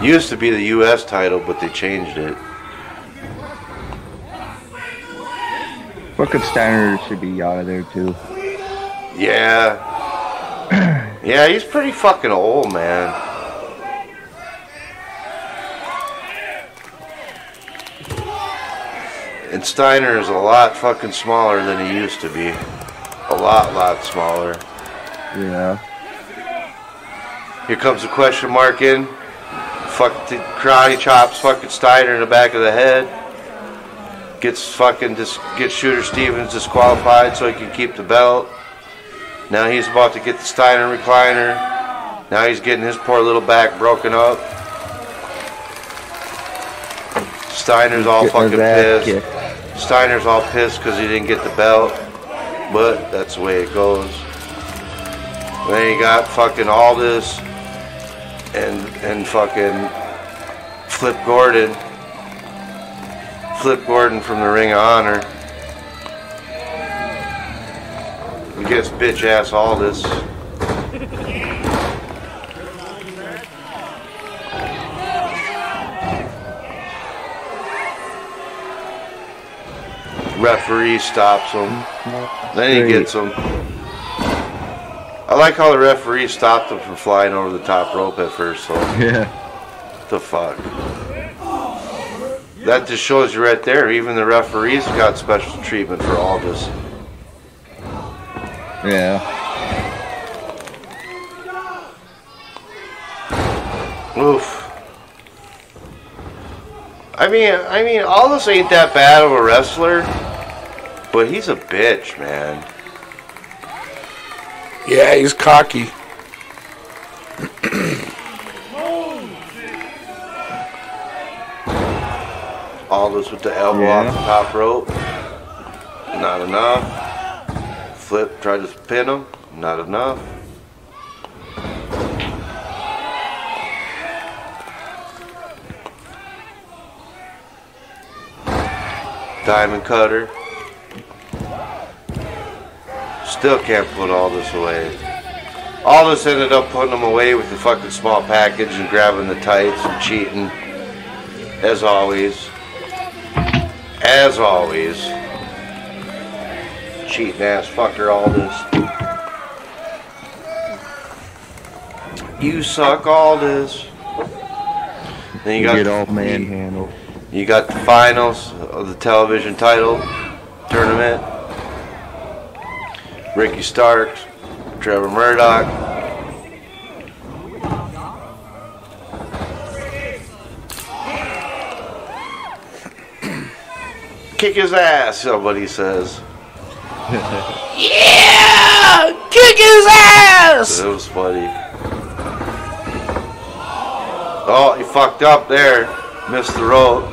Used to be the U.S. title, but they changed it. Fucking Steiner should be out of there too. Yeah. Yeah, he's pretty fucking old, man. And Steiner is a lot fucking smaller than he used to be. A lot smaller. Yeah. Here comes the question mark in. Fuck the karate chops fucking Steiner in the back of the head. Gets Shooter Stevens disqualified so he can keep the belt. Now he's about to get the Steiner recliner. Now he's getting his poor little back broken up. Steiner's all fucking pissed. Steiner's all pissed because he didn't get the belt. But that's the way it goes. Then you got fucking Aldis and fucking Flip Gordon. Flip Gordon from the Ring of Honor. Against bitch ass Aldis. Referee stops him. Then he gets him. I like how the referee stopped him from flying over the top rope at first. So. Yeah. What the fuck? That just shows you right there. Even the referees got special treatment for all this. Yeah. Oof. I mean, Aldis ain't that bad of a wrestler, but he's a bitch, man. Yeah, he's cocky. Aldis with the elbow off the top rope. Not enough. Flip tried to pin him. Not enough. Diamond cutter. Still can't put Aldis away. Aldis ended up putting him away with the fucking small package and grabbing the tights and cheating. As always. As always. Cheating ass fucker Aldis. You suck Aldis. Then you got get all manhandled. You got the finals of the television title tournament. Ricky Starks, Trevor Murdoch. Kick his ass, somebody says. Yeah! Kick his ass! It was funny. Oh, he fucked up there. Missed the rope.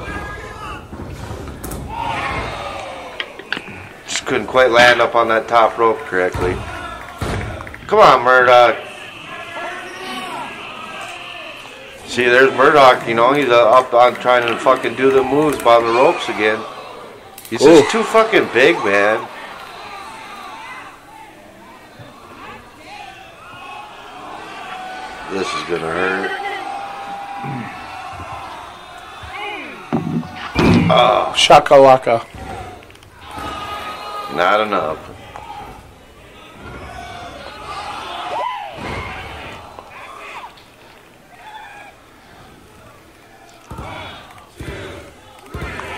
Just couldn't quite land up on that top rope correctly. Come on, Murdoch. See, there's Murdoch, you know, he's up on trying to fucking do the moves by the ropes again. He's just too fucking big, man. This is gonna hurt. Oh. Shakalaka. Not enough.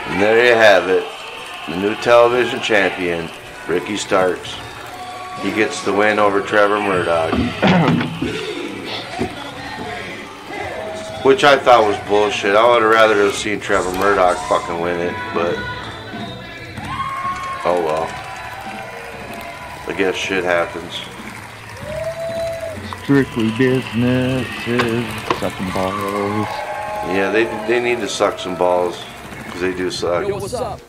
And there you have it. the new television champion, Ricky Starks. He gets the win over Trevor Murdoch. Which I thought was bullshit. I would have rather have seen Trevor Murdoch fucking win it, but oh well. I guess shit happens. Strictly business is sucking balls. Yeah, they need to suck some balls, because they do suck. Yo, what's up?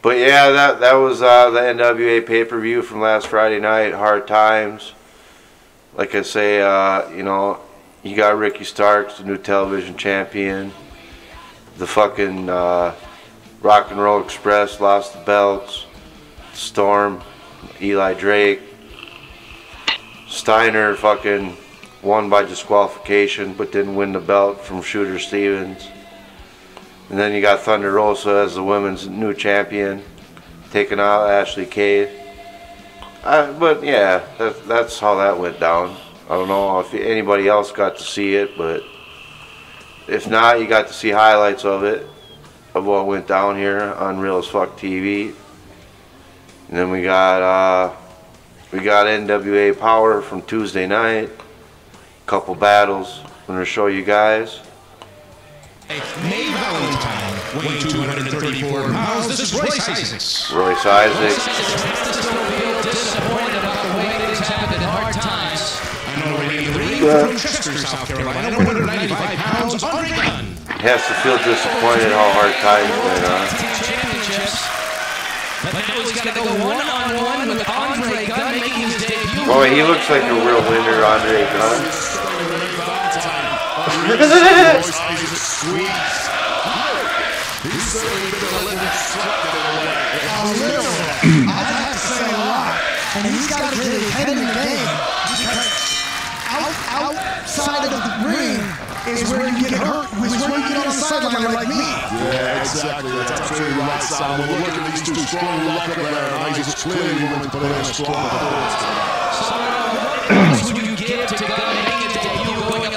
But yeah, that was the NWA pay-per-view from last Friday night. Hard times. Like I say, you know, you got Ricky Starks, the new television champion. The fucking Rock and Roll Express lost the belts. Storm, Eli Drake. Steiner fucking won by disqualification, but didn't win the belt from Shooter Stevens. And then you got Thunder Rosa as the women's new champion, taking out Ashley Cade. But yeah, that's how that went down. I don't know if anybody else got to see it, but if not, you got to see highlights of it, of what went down here on Real as Fuck TV. And then we got NWA Power from Tuesday night. Couple battles. I'm gonna show you guys. May Valentine, weighing 234 pounds. This is Royce Isaacs. Royce Isaacs. Disappointed about the way things happen in hard times. I know Ray from Chester, South Carolina, 195 pounds, Andre Gunn. He has to feel disappointed how hard times went on. But now he's got to go one-on-one with Andre Gunn making his debut. Boy, he looks like a real winner, Andre Gunn. I have to say a lot, and he's got to get his head in the game, because outside of the ring is where you get hurt, is where you get on the sideline like me. Yeah, exactly. That's absolutely right, Simon. Look at these two strong lock up there, and Isaac's clearly willing to put in a strong performance.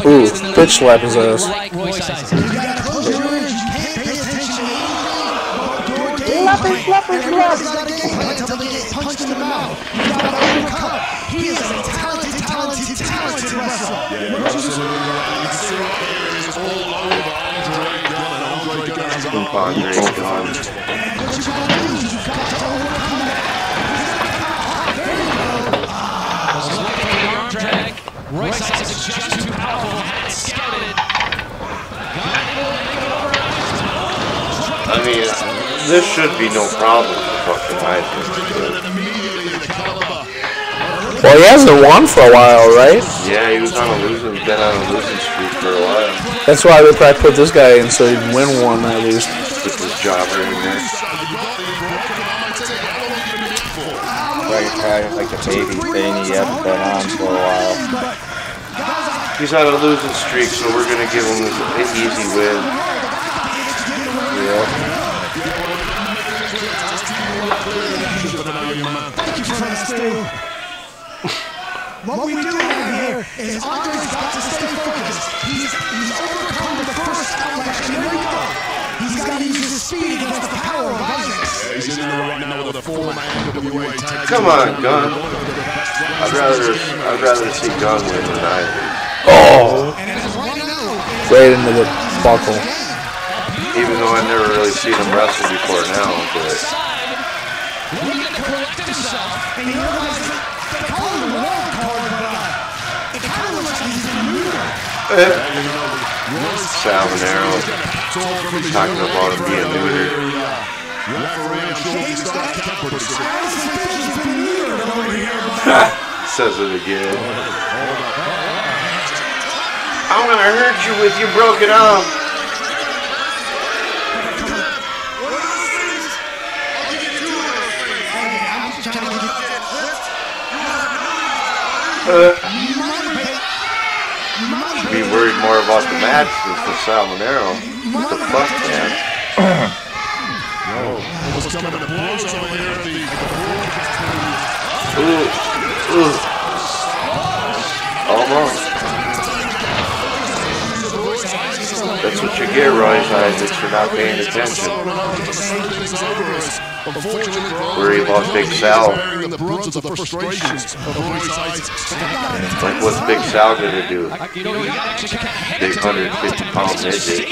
Ooh, bitch slap his ass. You gotta close your ears, you can't pay attention to anything. Everybody's got a game plan until they get punched in the mouth. You gotta overcome. He is a talented wrestler. Yeah, absolutely right. You can see right here, it is all over Andre Gunn, and Andre Gunn has Andre Gunn. What you gotta do is you got to overcome that. There you go. Royce Isaacs just too powerful, had it scouted. I mean, this should be no problem for fucking Isaacs. Well, he hasn't won for a while, right? Yeah, he was been on a losing streak for a while. That's why they probably put this guy in so he can win one at least. Put this jobber in there. Like a baby thing, he hasn't been on for a while. He's on a losing streak, so we're gonna give him an easy win. Yeah. Thank you for that, Stu. What we do right here is Andre's got to stay focused. He's overcome the first outlash in the ring. He's got to use his speed against the power of Isaacs. Yeah, he's in there right now with a former NWA tag. Come on, Gunn. I'd rather see Gunn win than Isaacs. Oh! Right into the buckle. Even though I've never really seen him wrestle before now, but And you realize they call him a wild card, but it kind of looks like he's in the Salmonero talking about him being neutered. Says it again. I'm gonna hurt you with your broken arm. Should be worried more about the match than for Salmonero. What the fuck, man? Ooh. Almost. That's what you get, Royce Isaacs, for not paying attention. Worry about Big Sal. Like, what's Big Sal gonna do? Big 150-pound midget.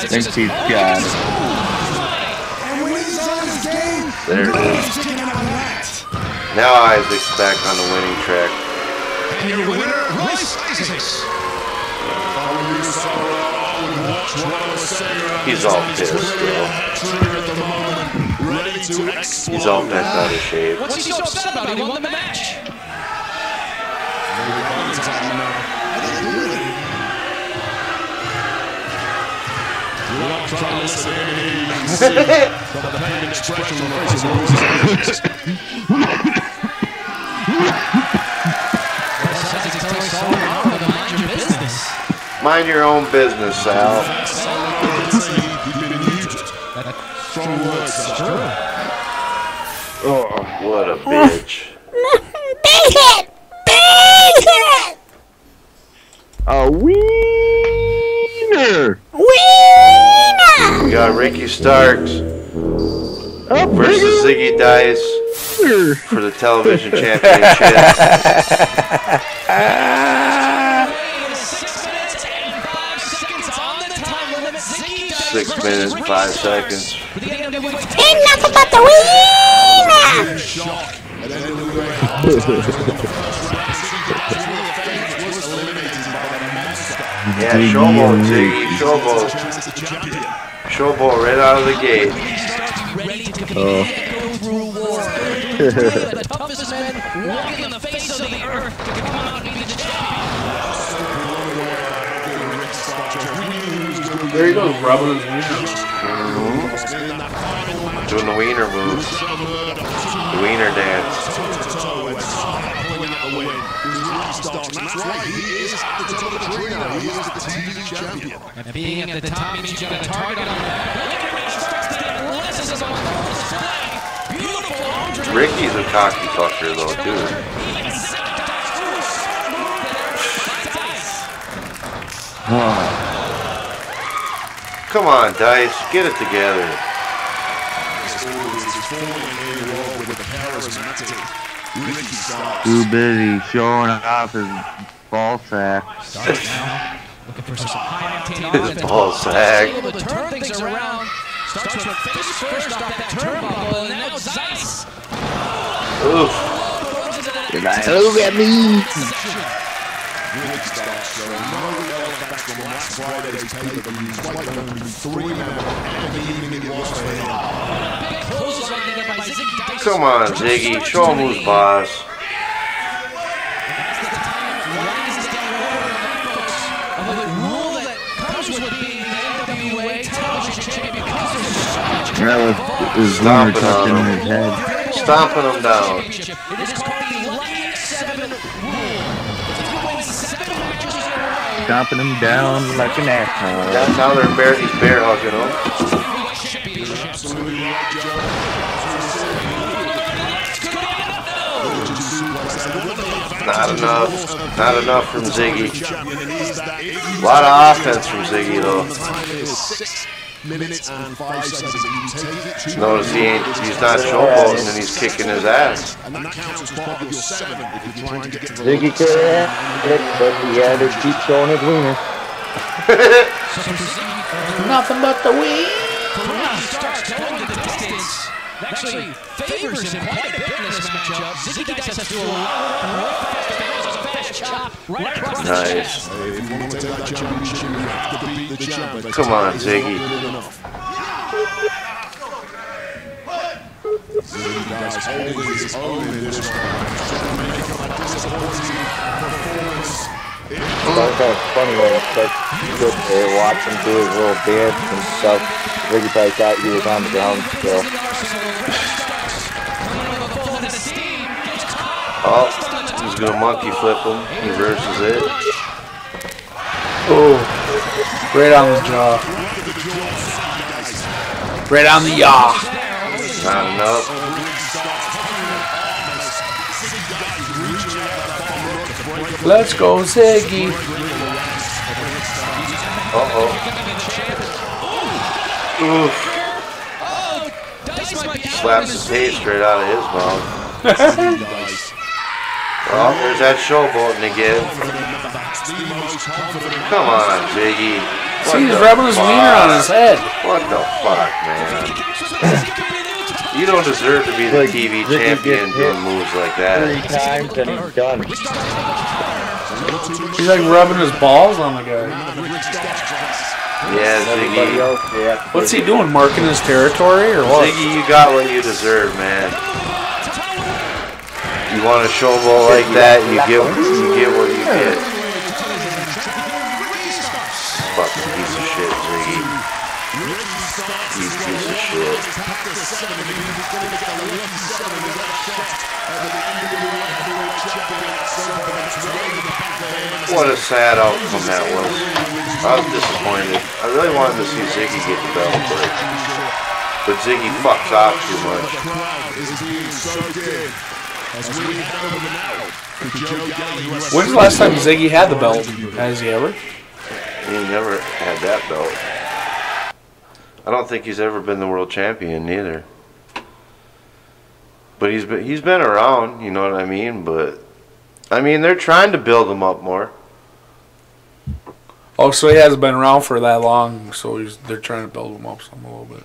Thinks he's got it. There it is. Now Isaac's back on the winning track. And your winner, Royce Isaacs. He's all pissed still. He's all bent out of shape. What's he so upset about? He won the match. Mind your own business, Sal. Oh, what a bitch. A wiener! We got Ricky Starks versus Ziggy Dice for the television championship. 6 minutes and 5 seconds. Enough about the wiener! Yeah, showboat, Ziggy, showboat. Showboat right out of the gate. Oh. The toughest men walking on the face of the earth to come out and be the champion. There he goes, rubbing his wiener. Doing the wiener moves. The wiener dance. And being at the top means you got a target on Ricky's a cocky fucker though, too. Come on, Dice, get it together. Too busy showing off his ball sack. Looking for some high octane His ball sack. able to turn things around. Starts with face first off that turnbuckle, and now Zeiss. Oof. Look at me. Come on, Ziggy, show him who's boss. That was his wiener touching his head. Stomping him down. Stomping him down like an asshole. Now he's bear hugging him. Not enough from Ziggy. A lot of offense from Ziggy though. Notice he's not showboating and he's kicking his ass. Ziggy could have it, but he had to keep showing his wiener. Nothing but the wiener. Actually favors him quite a bit in this matchup. Ziggy Dice has to do a lot of fast chop right across the chest. Nice. Come on, Ziggy. It's funny when it's like good to watch him do his little dance and stuff. Ziggy probably thought he was on the ground still. Oh, he's gonna monkey flip him. He reverses it. Oh, right on the jaw. Right on the yaw. Not enough. Let's go, Ziggy. Uh-oh. Oof. Slaps the taste straight out of his mouth. Well, there's that showboating again. Come on, Ziggy. See, he's rubbing his wiener on his head. What the fuck, man? You don't deserve to be the TV champion doing moves like that. 3 times and he's done. He's like rubbing his balls on the guy. Yeah, Ziggy. What's he doing? Marking his territory or what? Ziggy, you got what you deserve, man. You want a showboat like that, you get what you get. Fucking piece of shit, Ziggy. You piece of shit. What a sad outcome that was. I was disappointed. I really wanted to see Ziggy get the belt, but Ziggy fucks off too much. When's the last time Ziggy had the belt? Has he ever? He never had that belt. I don't think he's ever been the world champion neither. But he's been around, you know what I mean? But I mean, they're trying to build him up more. Oh, so he hasn't been around for that long, so they're trying to build him up some a little bit.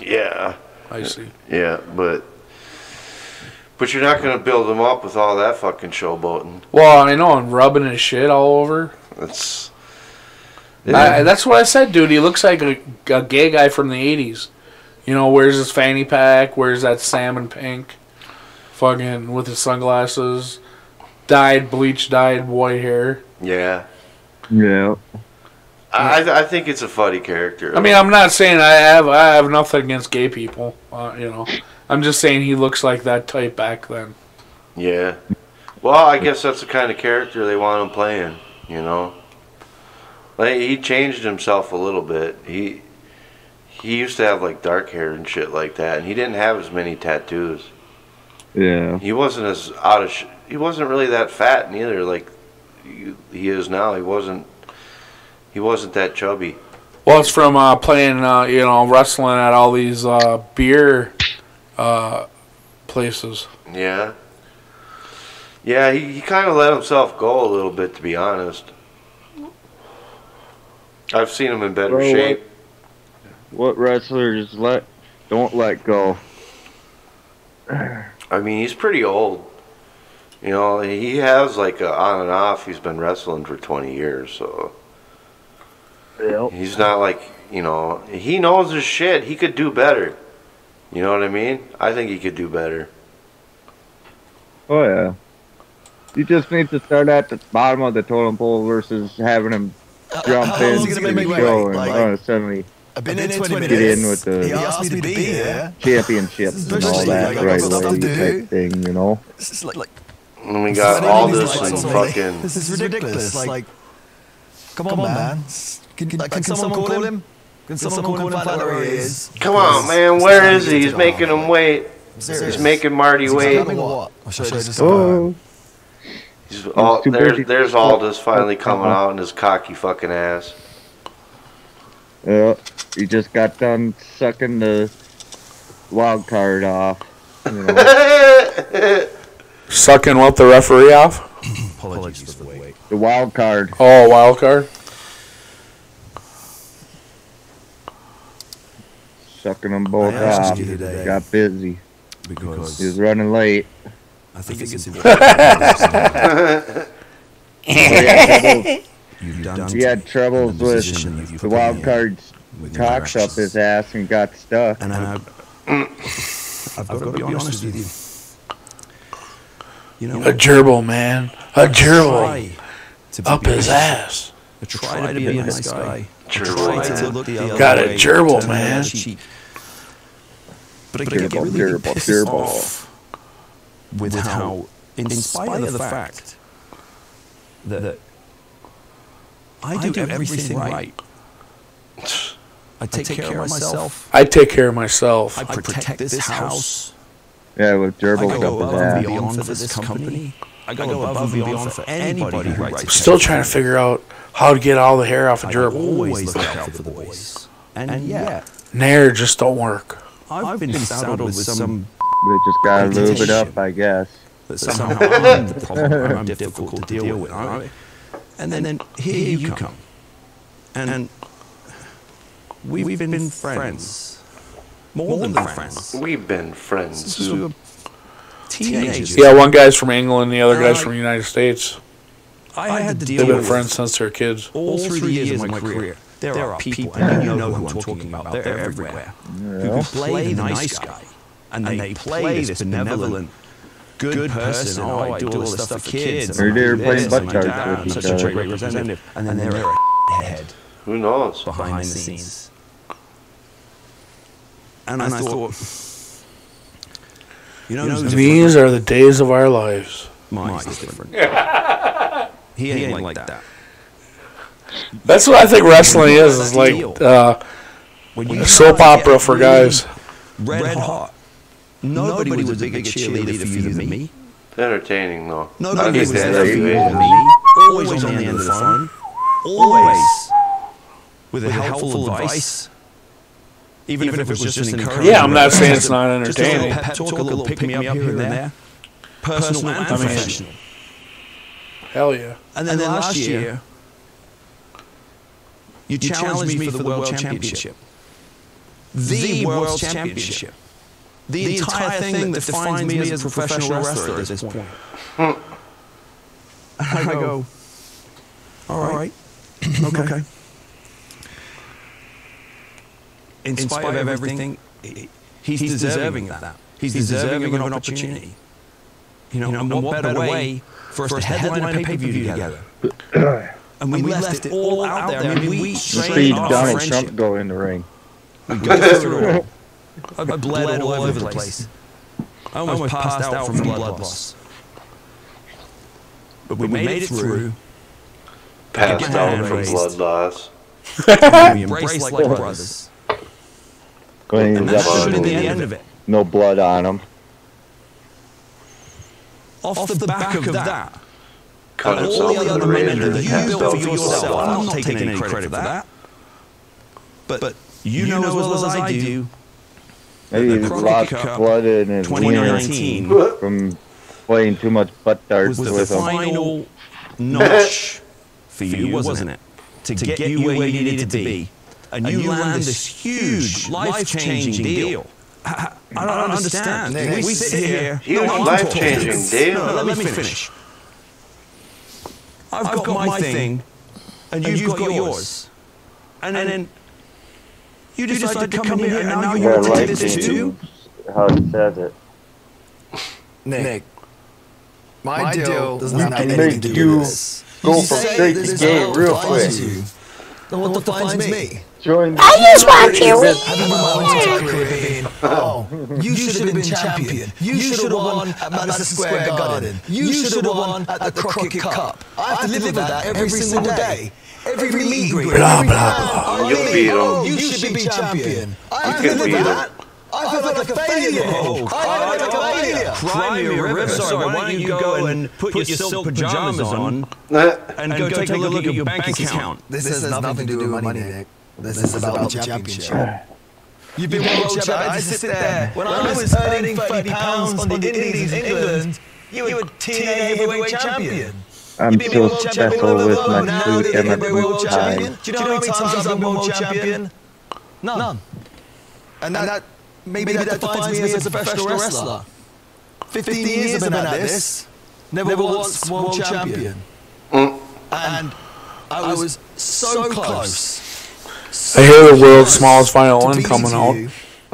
Yeah. I see. Yeah, but you're not going to build him up with all that fucking showboating. Well, I know, and rubbing his shit all over. That's what I said, dude. He looks like a gay guy from the 80s. You know, wears his fanny pack, wears that salmon pink, fucking with his sunglasses, bleach dyed white hair. Yeah. Yeah. I think it's a funny character. I mean, I'm not saying I have nothing against gay people. You know, I'm just saying he looks like that type back then. Yeah. Well, I guess that's the kind of character they want him playing. You know, like he changed himself a little bit. He used to have like dark hair and shit like that, and he didn't have as many tattoos. Yeah. He wasn't as he wasn't really that fat neither. Like he is now. He wasn't that chubby. Well, it's from playing, wrestling at all these beer places. Yeah. Yeah, he kind of let himself go a little bit, to be honest. I've seen him in better shape. What wrestlers don't let go? I mean, he's pretty old. You know, he has like on and off. He's been wrestling for 20 years, so. Yep. He's not like, he knows his shit. He could do better. You know what I mean? I think he could do better. Oh, yeah. You just need to start at the bottom of the totem pole versus having him jump into the show and suddenly get in with the championships and all that right away type thing, you know? And we got all this and fucking... This is ridiculous. Like, come on, man. Can someone call him? Can someone call him find out where he is? Come on, man. Where is he? He's making him wait. He's making Marty wait. I'll show you this. There's Aldous finally coming out in his cocky fucking ass. Yeah, he just got done sucking the wild card off. You know. Sucking what, the referee off? Apologies for the wait. The wild card. Oh, wild card? Sucking them both off. Got busy. Because he was running late. I think it's important. He had troubles with the wild cards cocks up his ass and got stuck. And I've got to be honest with you. You know, a gerbil, man. A gerbil. Up his ass. I try to be a nice guy. Got a gerbil, man. But I get really pissed off with how, in spite of the fact that I do everything right. I take care of myself. I take care of myself. I protect this house. Yeah, with gerbils I go up his above and ass. beyond for this company. I go above and beyond for anybody who writes. I'm still trying to figure out how to get all the hair off a gerbil. Always look out for the boys. And yeah, Nair just don't work. I've been saddled with some. We just gotta lube it up, I guess. That somehow I'm the problem. I'm difficult to deal with. And then here you come. And we've been friends. More than friends. We've been friends. Teenagers. Yeah, one guy's from England, the other guy's from the United States. I had to deal They've been with friends since they were kids. all through the years of my career. There are people, and you know who I'm talking about, they're everywhere, who play the nice guy, and they play this benevolent, good person. Oh, I do all this stuff for kids. Or they're playing butt cards I'm with such each a other. great representative, and then they're a head Who knows? behind the scenes. And I thought, you know, These are the days of our lives. mine's different. He ain't like that. That's what I think wrestling is. It's like a soap opera for guys. Red hot. Nobody was a bigger cheerleader for you than me. It's entertaining, though. Nobody was there for you than me. Always on the end of the phone. Always with a helpful advice. Even if it was just an encouragement. Yeah, I'm not saying it's not entertaining. Just a little pep talk, a little pick me up here and there. Personal and professional. Hell yeah. And then last year, you challenged me for the World Championship. The World Championship. The entire thing that defines me as a professional wrestler at this point. And I go, all right, okay. In spite of everything, he's deserving of that. He's deserving of an opportunity. You know, and what better way for us to headline a pay-per-view together? And we left it all out there. I mean, we See Donald Trump go in the ring. We go through it all. I bled all over the place. I almost passed out from blood loss. But we made it through. Passed out from blood loss. We embraced like brothers. And that should have been the end of it. No blood on him. Off the back of that, Cut and all the other men that you built for yourself, I'm not taking any credit for that. But you know as well as I do, Maybe he lost blood in his wiener 2019 from playing too much butt darts was with the him. final notch for you, wasn't it? To get you where you needed to be. And you land this huge, life-changing deal. I don't understand. We sit here. Huge life-changing deal. No, let me finish. I've got my thing, and you've got yours. And then you decide to come in here, and now you want to take this too? How it says it. Nick, my deal does not have anything Make to do you with this. go from straight to game real quick. Then what defines me? Join I just want you. Having my entire career being, oh, you should have been champion. You should have won at Madison Square Garden. You should have won at the Crockett Cup. I have to live with that every single day. Every meet and greet. Blah, blah, blah. You beat him. You should be champion. I have You to can live beat with him. that. I feel like a failure. I feel like a failure. Cry me a river. Sorry, why don't you go and put your silk pajamas on and go take a look at your bank account? This has nothing to do with money, Nick. This is about the championship. You've been world champion. I sit there. When I was earning £30 on the Indies in England, you were TNA heavyweight champion. I'm so special with my food and my food time. Do you know how many times I've been world champion? None. And that maybe that defines me as a professional wrestler. 15 years I've been at this, never once world champion. And I was so close. I hear the world's smallest Final One coming out.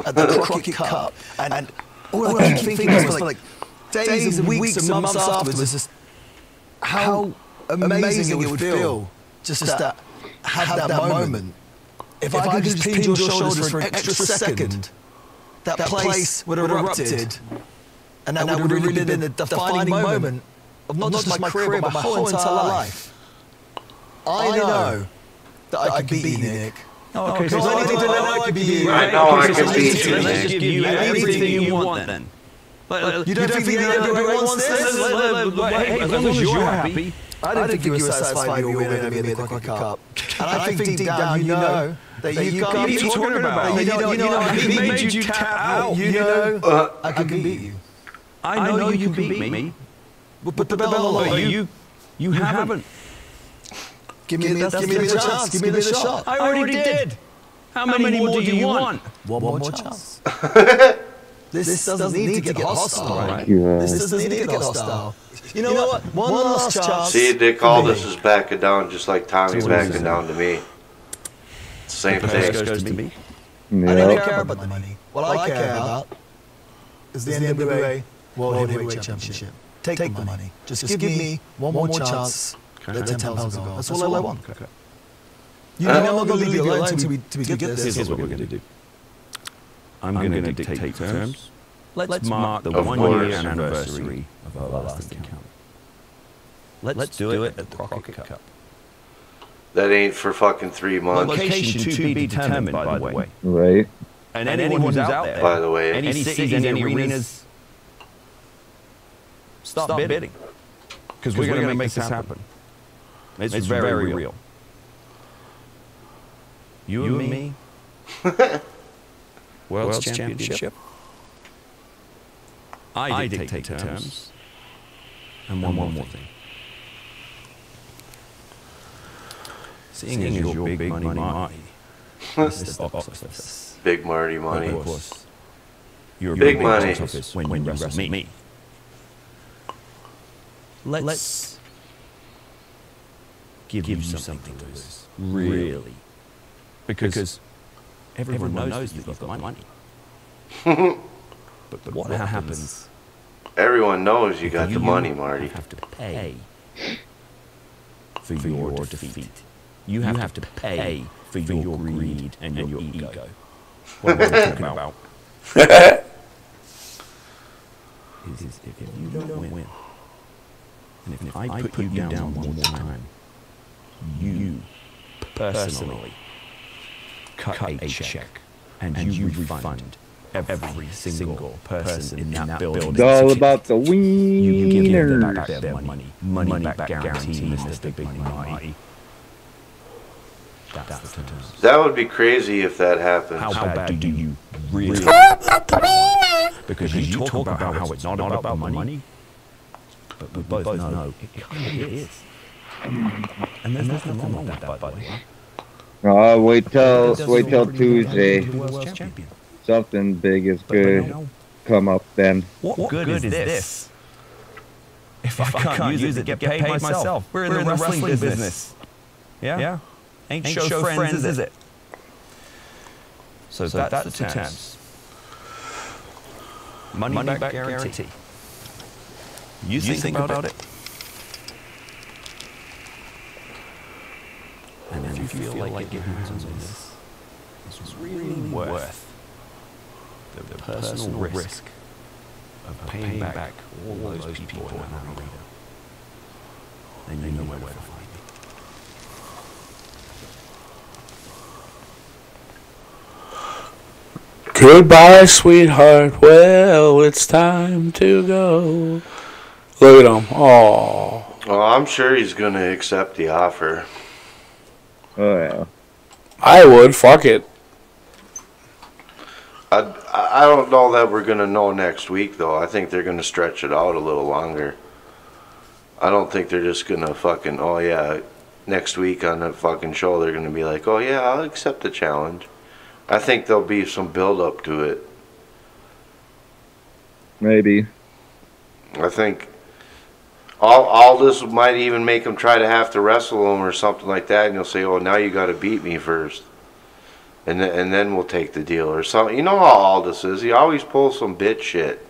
At the Crockett Cup. And all I keep thinking was like days and weeks and months afterwards was just how amazing it would feel just to have that moment. If I could just pinch your shoulders for an extra second, that place would have erupted, and that would have really been the defining moment of not just my career, but my whole entire life. I know that I could beat you, Nick. Okay, so I need to know I could beat you. I know I can beat you, Let's Nick. just give you everything you want then. You don't think the NWA wants this? Hey, as long as you're happy. I didn't think you were satisfied with your win in the Crockett Cup. And I think deep down you know that you can't. What are you talking about? You know he made you tap out. You know I can beat you. I know you can beat me. But the bell on but you haven't. Give me the chance. Give me the shot. I already did. How many more do you want? One more chance. This doesn't need to get hostile. Right? This doesn't need to get hostile. You know what? One last chance. See, Dick Aldis is backing down just like Tommy's backing down to me. Same thing. Goes to me. I don't care about the money. What I care about is the NWA World Heavyweight Championship. Take the money. Just give me one more chance. Let 10 pounds go. That's all I want. You know, I'm not going to leave you alone till we get this. Here's what we're going to do. I'm going to dictate terms. Let's mark the 1 year anniversary of our last encounter. Let's do it at the Crockett Cup. That ain't for fucking 3 months. Location to be determined, by the way. Right. And anyone who's out there, by the way, any cities, any arenas, start bidding. Because we're going to make this happen. It's very real. You and me. World's Championship. I dictate terms. And one more thing. Seeing as you're big money Marty, Mr. Box Office. Big Marty money. Of course. You're big money box office when you wrestle me. Let's give you something to lose. Really. Because everyone knows that you've got money. But what happens? Everyone knows you got the money, Marty. You have to pay for your defeat. You have to pay for your greed and your ego. What I'm talking about is if you don't win, and if I put you down one more time, you personally cut a check and you refund every single person in that building. It's all about the wieners. You give them back their money. Money back guarantee, Mr. Big Money. That's the terms. That would be crazy if that happened. How bad do you really? Because you talk about how it's not about the money, but we both know it kind of is. And there's nothing wrong with that, by the way. Wait till Tuesday. Something big is good come up then. What good is this? If I can't use it to get paid myself. We're in the wrestling business. Yeah? Ain't show friends, is it? So that's the terms. Money back guarantee. You think about it. And if you feel like your hands on this is really worth the personal risk of paying back all those people in that arena, then you know where to find me. Goodbye, sweetheart. Well, it's time to go. Look at him. Oh. Well, I'm sure he's going to accept the offer. Oh, yeah. I would. Fuck it. I don't know that we're going to know next week, though. I think they're going to stretch it out a little longer. I don't think they're just going to fucking, oh, yeah, next week on the fucking show, they're going to be like, oh, yeah, I'll accept the challenge. I think there'll be some build-up to it. Maybe. I think all this might even make him try to have to wrestle him or something like that, and you'll say, oh, now you got to beat me first. And then we'll take the deal or something. You know how Aldis is. He always pulls some bitch shit.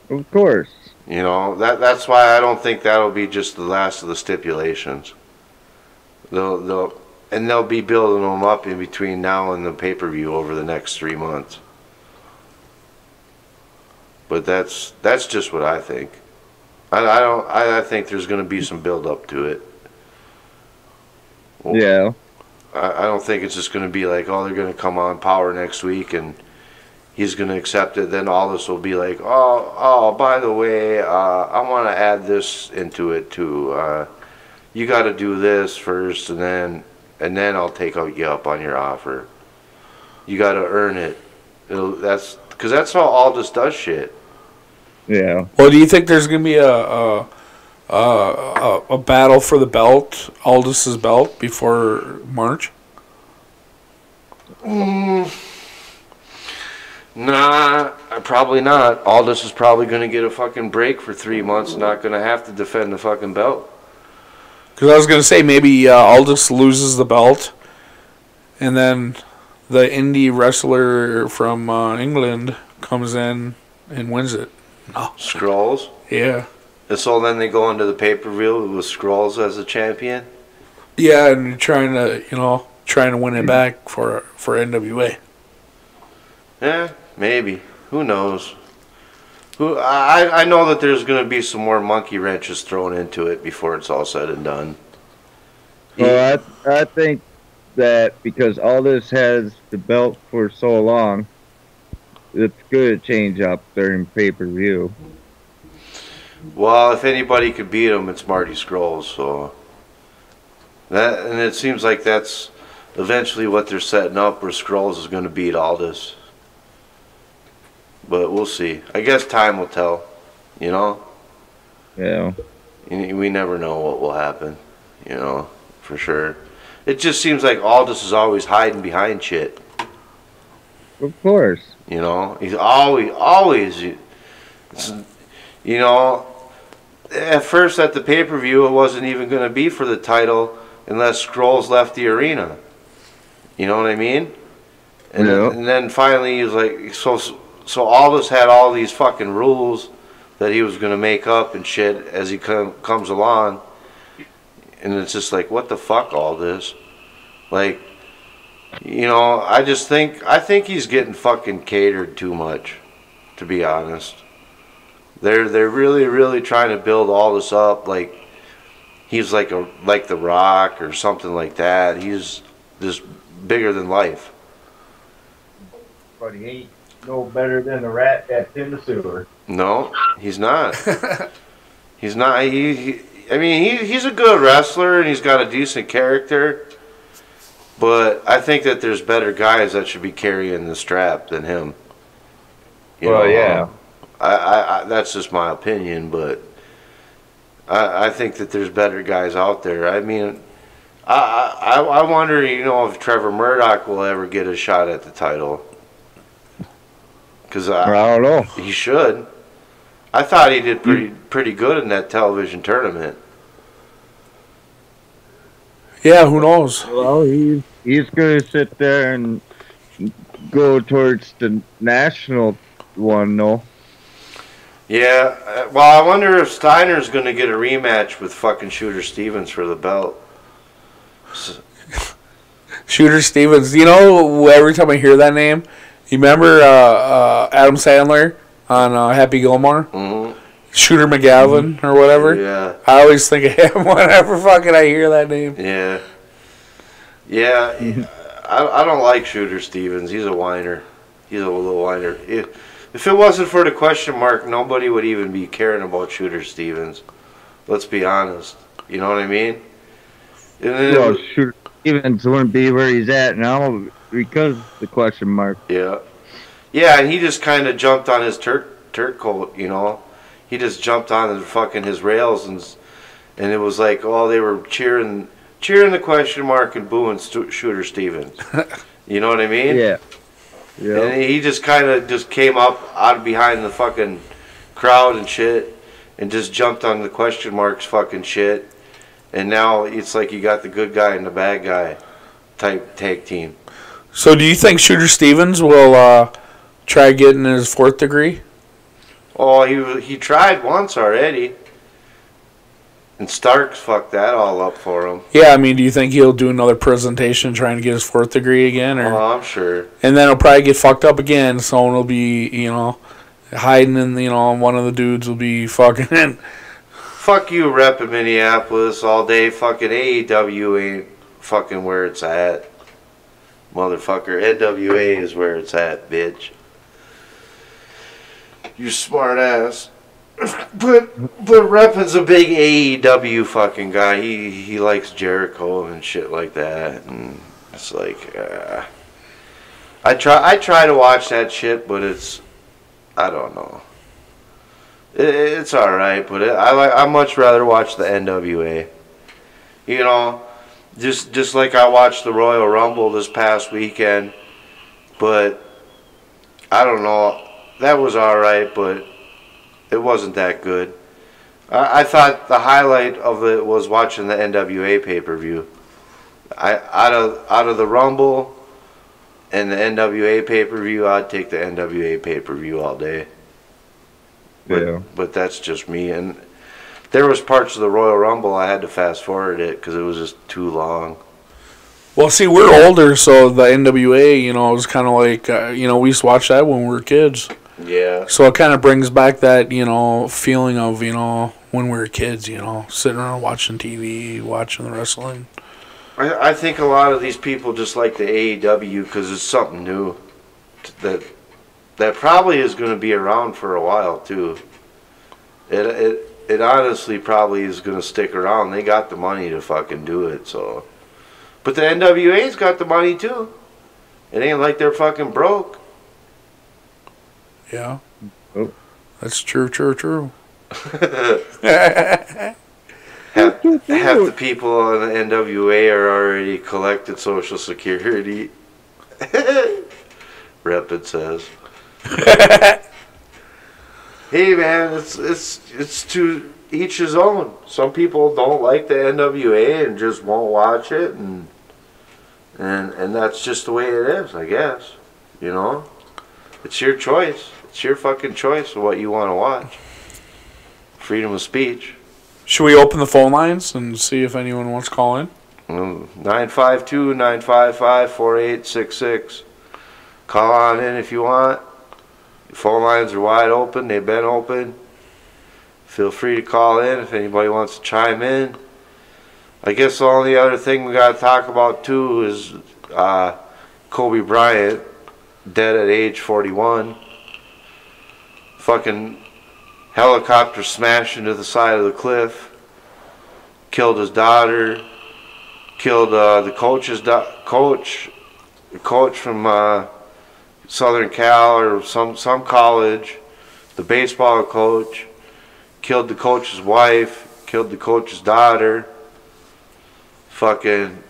Of course. You know, that's why I don't think that'll be just the last of the stipulations. They'll be building them up in between now and the pay-per-view over the next 3 months. But that's just what I think. I think there's going to be some build up to it. Yeah. I don't think it's just going to be like, oh, they're going to come on Power next week and he's going to accept it. Then Aldis will be like, oh, by the way, I want to add this into it too. You got to do this first, and then I'll take you up on your offer. You got to earn it. That's because that's how Aldis does shit. Yeah. Well, do you think there's gonna be a battle for the belt, Aldis's belt, before March? Nah, probably not. Aldis is probably gonna get a fucking break for 3 months. Not gonna have to defend the fucking belt. Because I was gonna say maybe Aldis loses the belt, and then the indie wrestler from England comes in and wins it. Oh. Skrulls? Yeah. And so then they go into the pay-per-view with Skrulls as the champion? Yeah, and you're trying to win it back for NWA. Yeah, maybe. Who knows? I know that there's going to be some more monkey wrenches thrown into it before it's all said and done. Well, I think that because Aldis has the belt for so long, it's good to change up during pay-per-view. Well, if anybody could beat him, it's Marty Scurll. So and it seems like that's eventually what they're setting up, where Skrulls is going to beat Aldis. But we'll see. I guess time will tell. You know. Yeah. We never know what will happen. You know, for sure. It just seems like Aldis is always hiding behind shit. Of course. You know, he's always, you know, at first at the pay-per-view, it wasn't even going to be for the title unless Skrulls left the arena. You know what I mean? And, and then finally he was like, so Aldis had all these fucking rules that he was going to make up and shit as he comes along. And it's just like, what the fuck, Aldis? Like, you know, I think he's getting fucking catered too much, to be honest. They're really trying to build all this up like he's like The Rock or something like that. He's just bigger than life. But he ain't no better than the rat that's in the sewer. No, he's not. He's not. I mean, he's a good wrestler and he's got a decent character. But I think that there's better guys that should be carrying the strap than him. You know, yeah. I that's just my opinion, but I think that there's better guys out there. I mean, I wonder, you know, if Trevor Murdoch will ever get a shot at the title. Because I don't know. He should. I thought he did pretty good in that television tournament. Yeah, who knows? Well, he's going to sit there and go towards the national one, no? Yeah, well, I wonder if Steiner's going to get a rematch with fucking Shooter Stevens for the belt. Shooter Stevens. You know, every time I hear that name, you remember Adam Sandler on Happy Gilmore? Mm-hmm. Shooter McGavin or whatever? Yeah. I always think of him whenever fucking I hear that name. Yeah. Yeah, I don't like Shooter Stevens. He's a whiner. He's a little whiner. If it wasn't for the question mark, nobody would even be caring about Shooter Stevens. Let's be honest. You know what I mean? Well, Shooter Stevens wouldn't be where he's at now because of the question mark. Yeah. Yeah, and he just kind of jumped on his Turk coat, you know. He just jumped on his rails and it was like, oh, they were cheering the question mark and booing Shooter Stevens. You know what I mean? Yeah. Yeah. And he just kind of just came up out of behind the fucking crowd and shit and just jumped on the question marks fucking shit. And now it's like you got the good guy and the bad guy type tag team. So do you think Shooter Stevens will try getting his 4th degree? Oh, he tried once already. And Starks fucked that all up for him. Yeah, I mean, do you think he'll do another presentation trying to get his 4th degree again? Or? Oh, I'm sure. And then he'll probably get fucked up again. Someone will be, you know, hiding in, you know, one of the dudes will be fucking... Fuck you, rep in Minneapolis all day. Fucking AEW ain't fucking where it's at. Motherfucker, NWA is where it's at, bitch. You smart ass. But Reppin's a big AEW fucking guy. He likes Jericho and shit like that, and it's like I try to watch that shit, but it's I don't know. It's all right, but I much rather watch the NWA. You know, just like I watched the Royal Rumble this past weekend, but I don't know. That was all right, but it wasn't that good. I thought the highlight of it was watching the NWA pay-per-view. Out of the Rumble and the NWA pay-per-view, I'd take the NWA pay-per-view all day. But that's just me. And there was parts of the Royal Rumble I had to fast forward it because it was just too long. Well, see, we're older, so the NWA, you know, it was kind of like, you know, we used to watch that when we were kids. Yeah. So it kind of brings back that, you know, feeling of, you know, when we were kids, you know, sitting around watching TV, watching the wrestling. I think a lot of these people just like the AEW because it's something new that probably is going to be around for a while too. It honestly probably is going to stick around. They got the money to fucking do it, so. But the NWA's got the money too. It ain't like they're fucking broke. Yeah. Oh. That's true. Half the people on the NWA are already collected Social Security. Rapid says. Hey man, it's to each his own. Some people don't like the NWA and just won't watch it, and that's just the way it is, I guess. You know, it's your choice. It's your fucking choice of what you want to watch. Freedom of speech. Should we open the phone lines and see if anyone wants to call in? 952-955-4866. Call on in if you want. The phone lines are wide open. They've been open. Feel free to call in if anybody wants to chime in. I guess the only other thing we got to talk about too is Kobe Bryant, dead at age 41. Fucking helicopter smashed into the side of the cliff. Killed his daughter. Killed the coach from Southern Cal or some college. The baseball coach. Killed the coach's wife. Killed the coach's daughter. Fucking,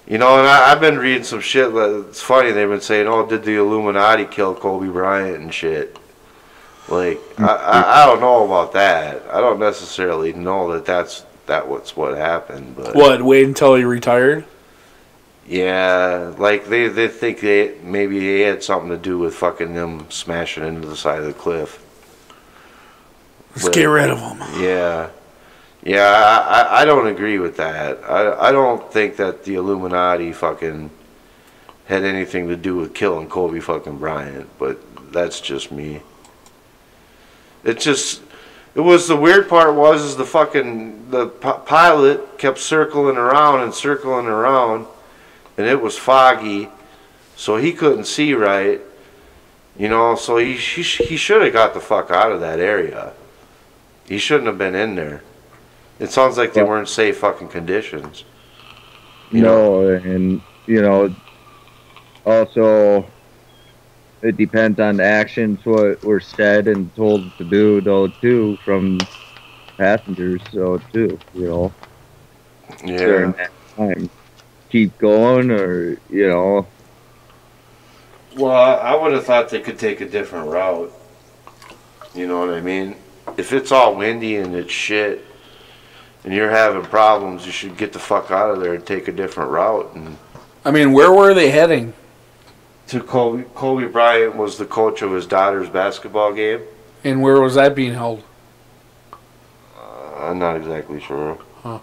you know, and I've been reading some shit. It's funny, they've been saying, oh, did the Illuminati kill Kobe Bryant and shit? Like, I don't know about that. I don't necessarily know that's what happened. But what? Wait until he retired? Yeah, like they think maybe they had something to do with fucking them smashing into the side of the cliff. Let's get rid of them. Yeah. Yeah, I don't agree with that. I don't think that the Illuminati fucking had anything to do with killing Kobe fucking Bryant, but that's just me. It was the weird part was the pilot kept circling around, and it was foggy, so he couldn't see right, you know, so he should have got the fuck out of that area. He shouldn't have been in there. It sounds like they weren't safe fucking conditions. You know, and, you know, also, it depends on the actions, what were said and told to do, though, too, from passengers, so, too, you know. Yeah. During that time. Keep going, or, you know. Well, I would have thought they could take a different route. You know what I mean? If it's all windy and it's shit, and you're having problems, you should get the fuck out of there and take a different route. And I mean, where were they heading? To Kobe Bryant was the coach of his daughter's basketball game. And where was that being held? I'm not exactly sure. Huh.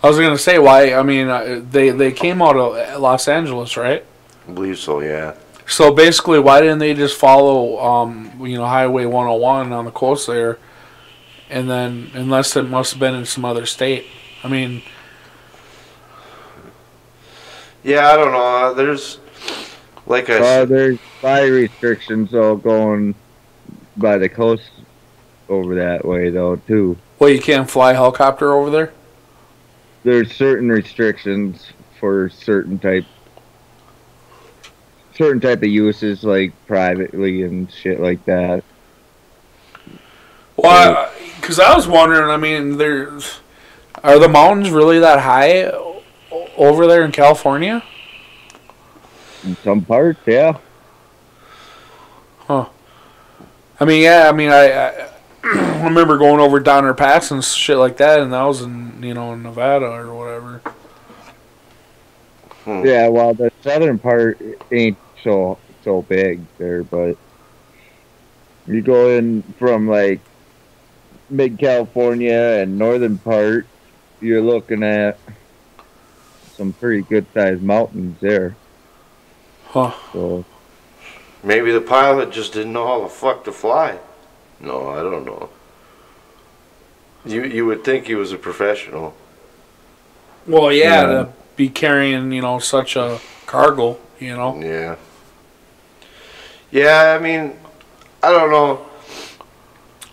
I was going to say, why, I mean, they came out of Los Angeles, right? I believe so, yeah. So basically, why didn't they just follow, you know, Highway 101 on the coast there? And then, unless it must have been in some other state. I mean, yeah, I don't know. There's, like I said, there's fire restrictions, though, going by the coast over that way though too. Well, you can't fly a helicopter over there? There's certain restrictions for certain type of uses, like privately and shit like that. Well, because I was wondering, I mean, are the mountains really that high over there in California? In some parts, yeah. Huh. I mean, yeah, I mean, I remember going over Donner Pass and shit like that, and that was in, Nevada or whatever. Yeah, well, the southern part ain't so big there, but you go in from like mid California and northern part, you're looking at some pretty good sized mountains there. Huh. So maybe the pilot just didn't know how the fuck to fly. No, I don't know. You would think he was a professional. Well, yeah, to be carrying, such a cargo, Yeah. Yeah, I mean, I don't know.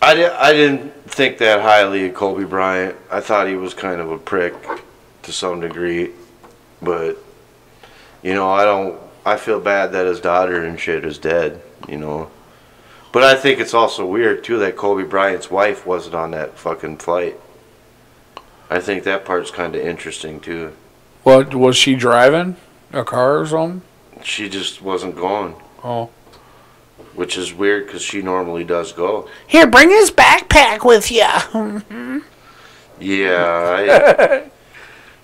I didn't think that highly of Kobe Bryant. I thought he was kind of a prick to some degree. But, I feel bad that his daughter and shit is dead, But I think it's also weird, too, that Kobe Bryant's wife wasn't on that fucking flight. I think that part's kind of interesting, too. What, was she driving a car or something? She just wasn't going. Oh. Which Which is weird, because she normally does go. Here, bring his backpack with you. Yeah,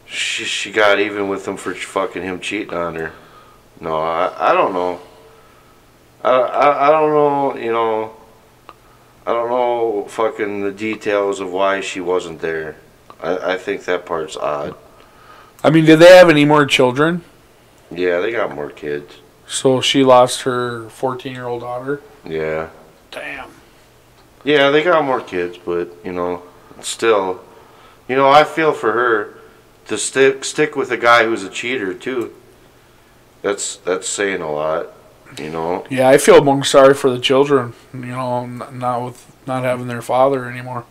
she got even with him for fucking him cheating on her. No, I don't know. I don't know, I don't know fucking the details of why she wasn't there. I think that part's odd. I mean, did they have any more children? Yeah, they got more kids. So she lost her 14-year-old daughter? Yeah. Damn. Yeah, they got more kids, but, still, I feel for her to stick with a guy who's a cheater, too. That's saying a lot, Yeah, I feel more sorry for the children, not having their father anymore.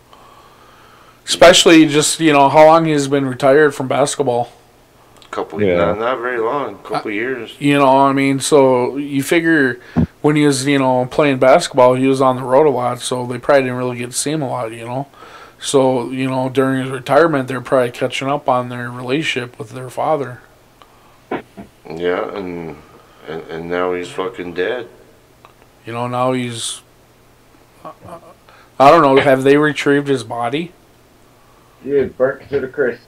Especially just, how long he's been retired from basketball. Couple, not very long, couple years. I mean, so you figure when he was, playing basketball, he was on the road a lot, so they probably didn't really get to see him a lot, So, during his retirement, they're probably catching up on their relationship with their father. Yeah, and now he's fucking dead. Now he's... I don't know, have they retrieved his body? Yeah, burnt to the crisp.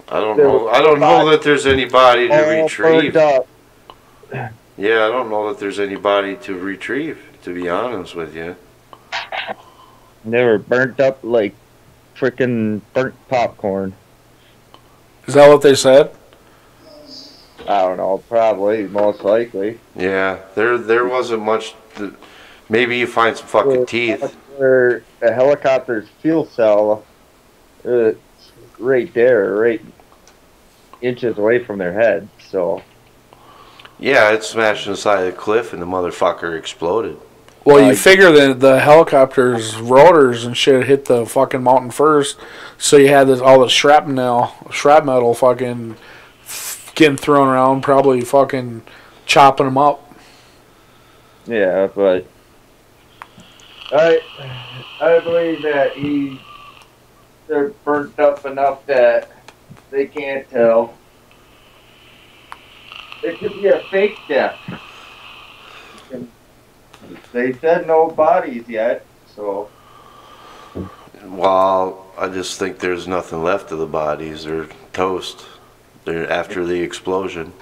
I don't know. I don't know that there's anybody to retrieve. Yeah, I don't know that there's anybody to retrieve, to be honest with you. They were burnt up like freaking burnt popcorn. Is that what they said? I don't know, probably, most likely. Yeah, there wasn't much. Maybe you find some fucking teeth. Where a helicopter's fuel cell, right there, right inches away from their head, so. Yeah, it smashed in the side of the cliff and the motherfucker exploded. Well, you figure that the helicopter's rotors and shit hit the fucking mountain first, so you had all the shrapnel fucking getting thrown around, probably fucking chopping them up. Yeah, but I believe that they're burnt up enough that they can't tell. It could be a fake death. They said no bodies yet, so. Well, I just think there's nothing left of the bodies. They're toast. They're after the explosion.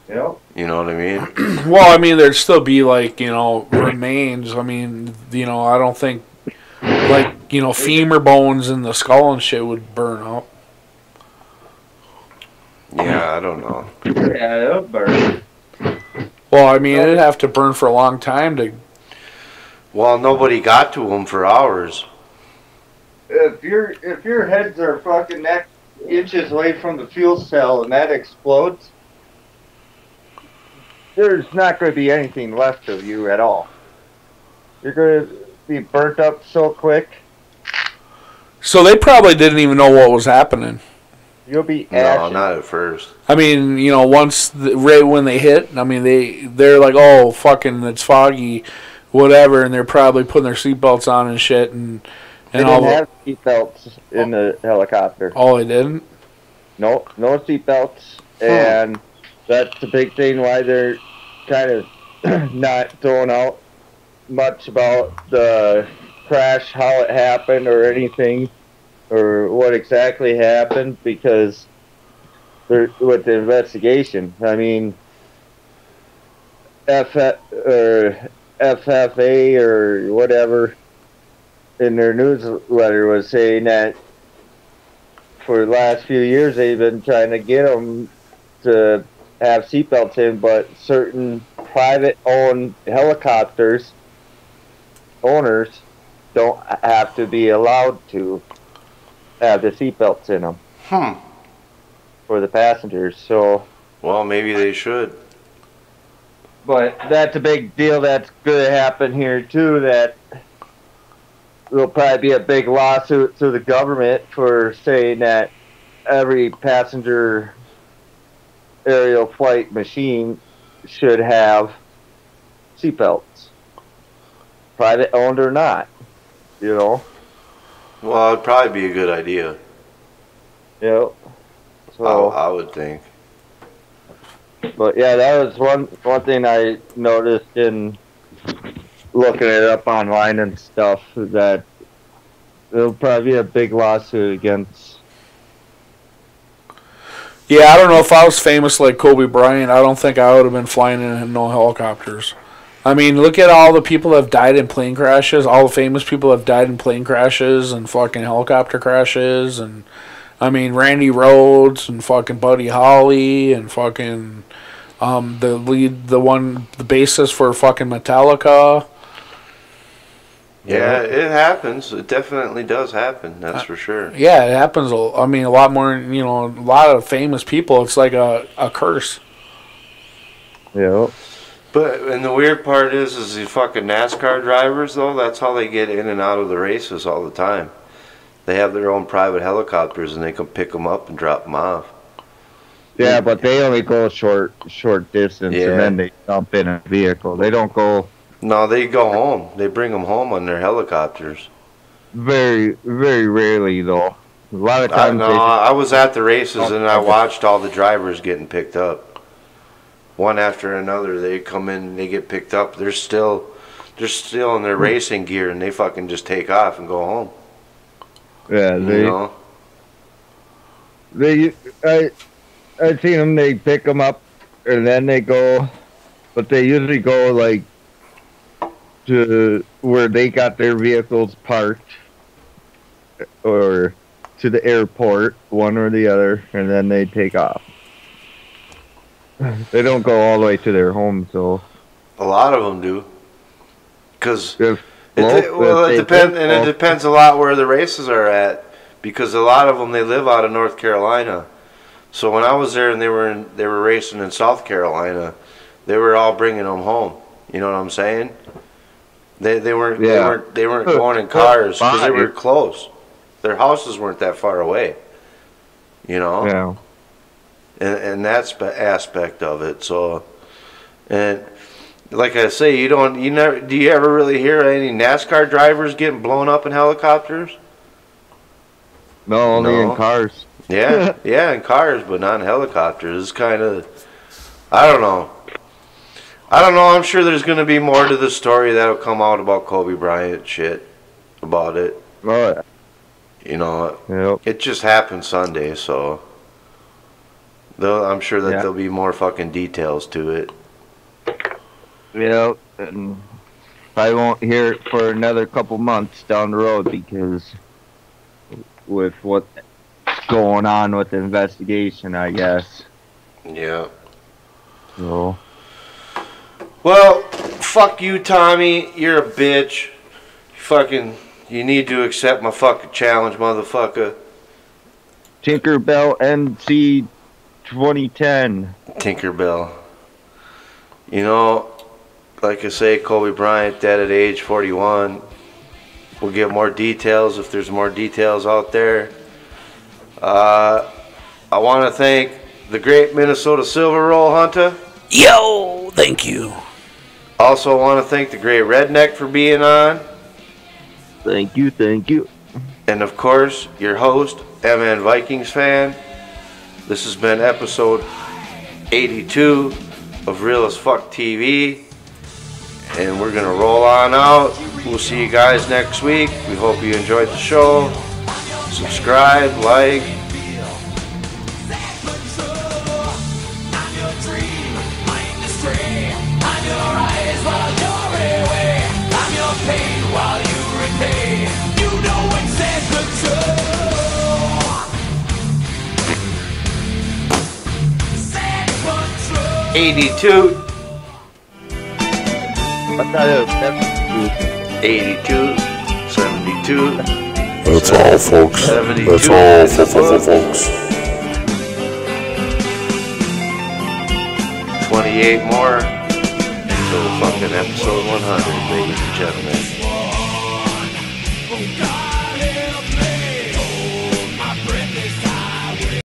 Yep. You know what I mean? Well, I mean, there'd still be, remains. I mean, I don't think, femur bones in the skull and shit would burn up. Yeah, I don't know. Yeah, it'll burn. Well, I mean, it'd have to burn for a long time to... Well, nobody got to them for hours. If your heads are fucking inches away from the fuel cell and that explodes, there's not going to be anything left of you at all. You're going to be burnt up so quick. So they probably didn't even know what was happening. You'll be No, ashes. not at first. I mean, you know, right when they hit, I mean, they're like, oh, fucking, it's foggy, whatever, and they're probably putting their seatbelts on and shit, and They all didn't have seatbelts in the helicopter. Oh, they didn't? No seatbelts, and that's the big thing why they're kind of not throwing out much about the crash, how it happened, or anything, or what exactly happened, because they're with the investigation. I mean, FFA or whatever in their newsletter was saying that for the last few years they've been trying to get them to have seatbelts in, but certain private-owned helicopters owners don't have to be allowed to have the seatbelts in them for the passengers. So, well, maybe they should. But that's a big deal that's going to happen here too. That there'll probably be a big lawsuit to the government for saying that every passenger aerial flight machine should have seatbelts, private owned or not. You know. Well, it'd probably be a good idea. Yep. So I would think. But yeah, that was one thing I noticed in looking it up online and stuff, that there'll probably be a big lawsuit against. Yeah, I don't know if I was famous like Kobe Bryant. I don't think I would have been flying in no helicopters. I mean, look at all the people that have died in plane crashes. All the famous people have died in plane crashes and fucking helicopter crashes. And, I mean, Randy Rhoads and fucking Buddy Holly and fucking the bassist for fucking Metallica. Yeah, it happens. It definitely does happen. That's for sure. Yeah, it happens. I mean, a lot more, you know, a lot of famous people. It's like a curse. Yeah. But, and the weird part is the fucking NASCAR drivers, though, that's how they get in and out of the races all the time. They have their own private helicopters, and they can pick them up and drop them off. Yeah, but they only go short distance, and then they jump in a vehicle. They don't go. No, they go home. They bring them home on their helicopters. Very, very rarely, though. A lot of times. I was at the races, and I watched all the drivers getting picked up. One after another, they come in, they get picked up. They're still in their racing gear, and they fucking just take off and go home. Yeah, I've seen them. They pick them up, and then they go, but they usually go like to where they got their vehicles parked, or to the airport, one or the other, and then they take off. They don't go all the way to their home, so. A lot of them do. Because it depends a lot where the races are at. Because a lot of them, they live out of North Carolina. So when I was there and they were racing in South Carolina, they were all bringing them home. You know what I'm saying? They weren't going in cars because they were close. Their houses weren't that far away. You know. Yeah. And that's the aspect of it. So, and like I say, do you ever really hear any NASCAR drivers getting blown up in helicopters? No, only in cars. Yeah, yeah, in cars, but not in helicopters. It's kind of, I don't know. I'm sure there's going to be more to the story that'll come out about Kobe Bryant shit about it. Oh, yeah. You know, it just happened Sunday, so. I'm sure that there'll be more fucking details to it. Yeah, and I won't hear it for another couple months down the road, because with what's going on with the investigation, I guess. Yeah. So. Well, fuck you, Tommy. You're a bitch. You need to accept my fucking challenge, motherfucker. Tinkerbell NC 2010. Tinkerbell. You know, like I say, Kobe Bryant dead at age 41. We'll get more details if there's more details out there. I want to thank the great Minnesota Silver Roll Hunter. Yo, thank you. Also want to thank the great Redneck for being on. Thank you, thank you. And of course, your host, MN Vikings fan. This has been episode 82 of Real as Fuck TV. And we're going to roll on out. We'll see you guys next week. We hope you enjoyed the show. Subscribe, like. '82. I thought it was 82, 72. That's all, folks. That's all, folks. 28 more until fucking episode 100, ladies and gentlemen.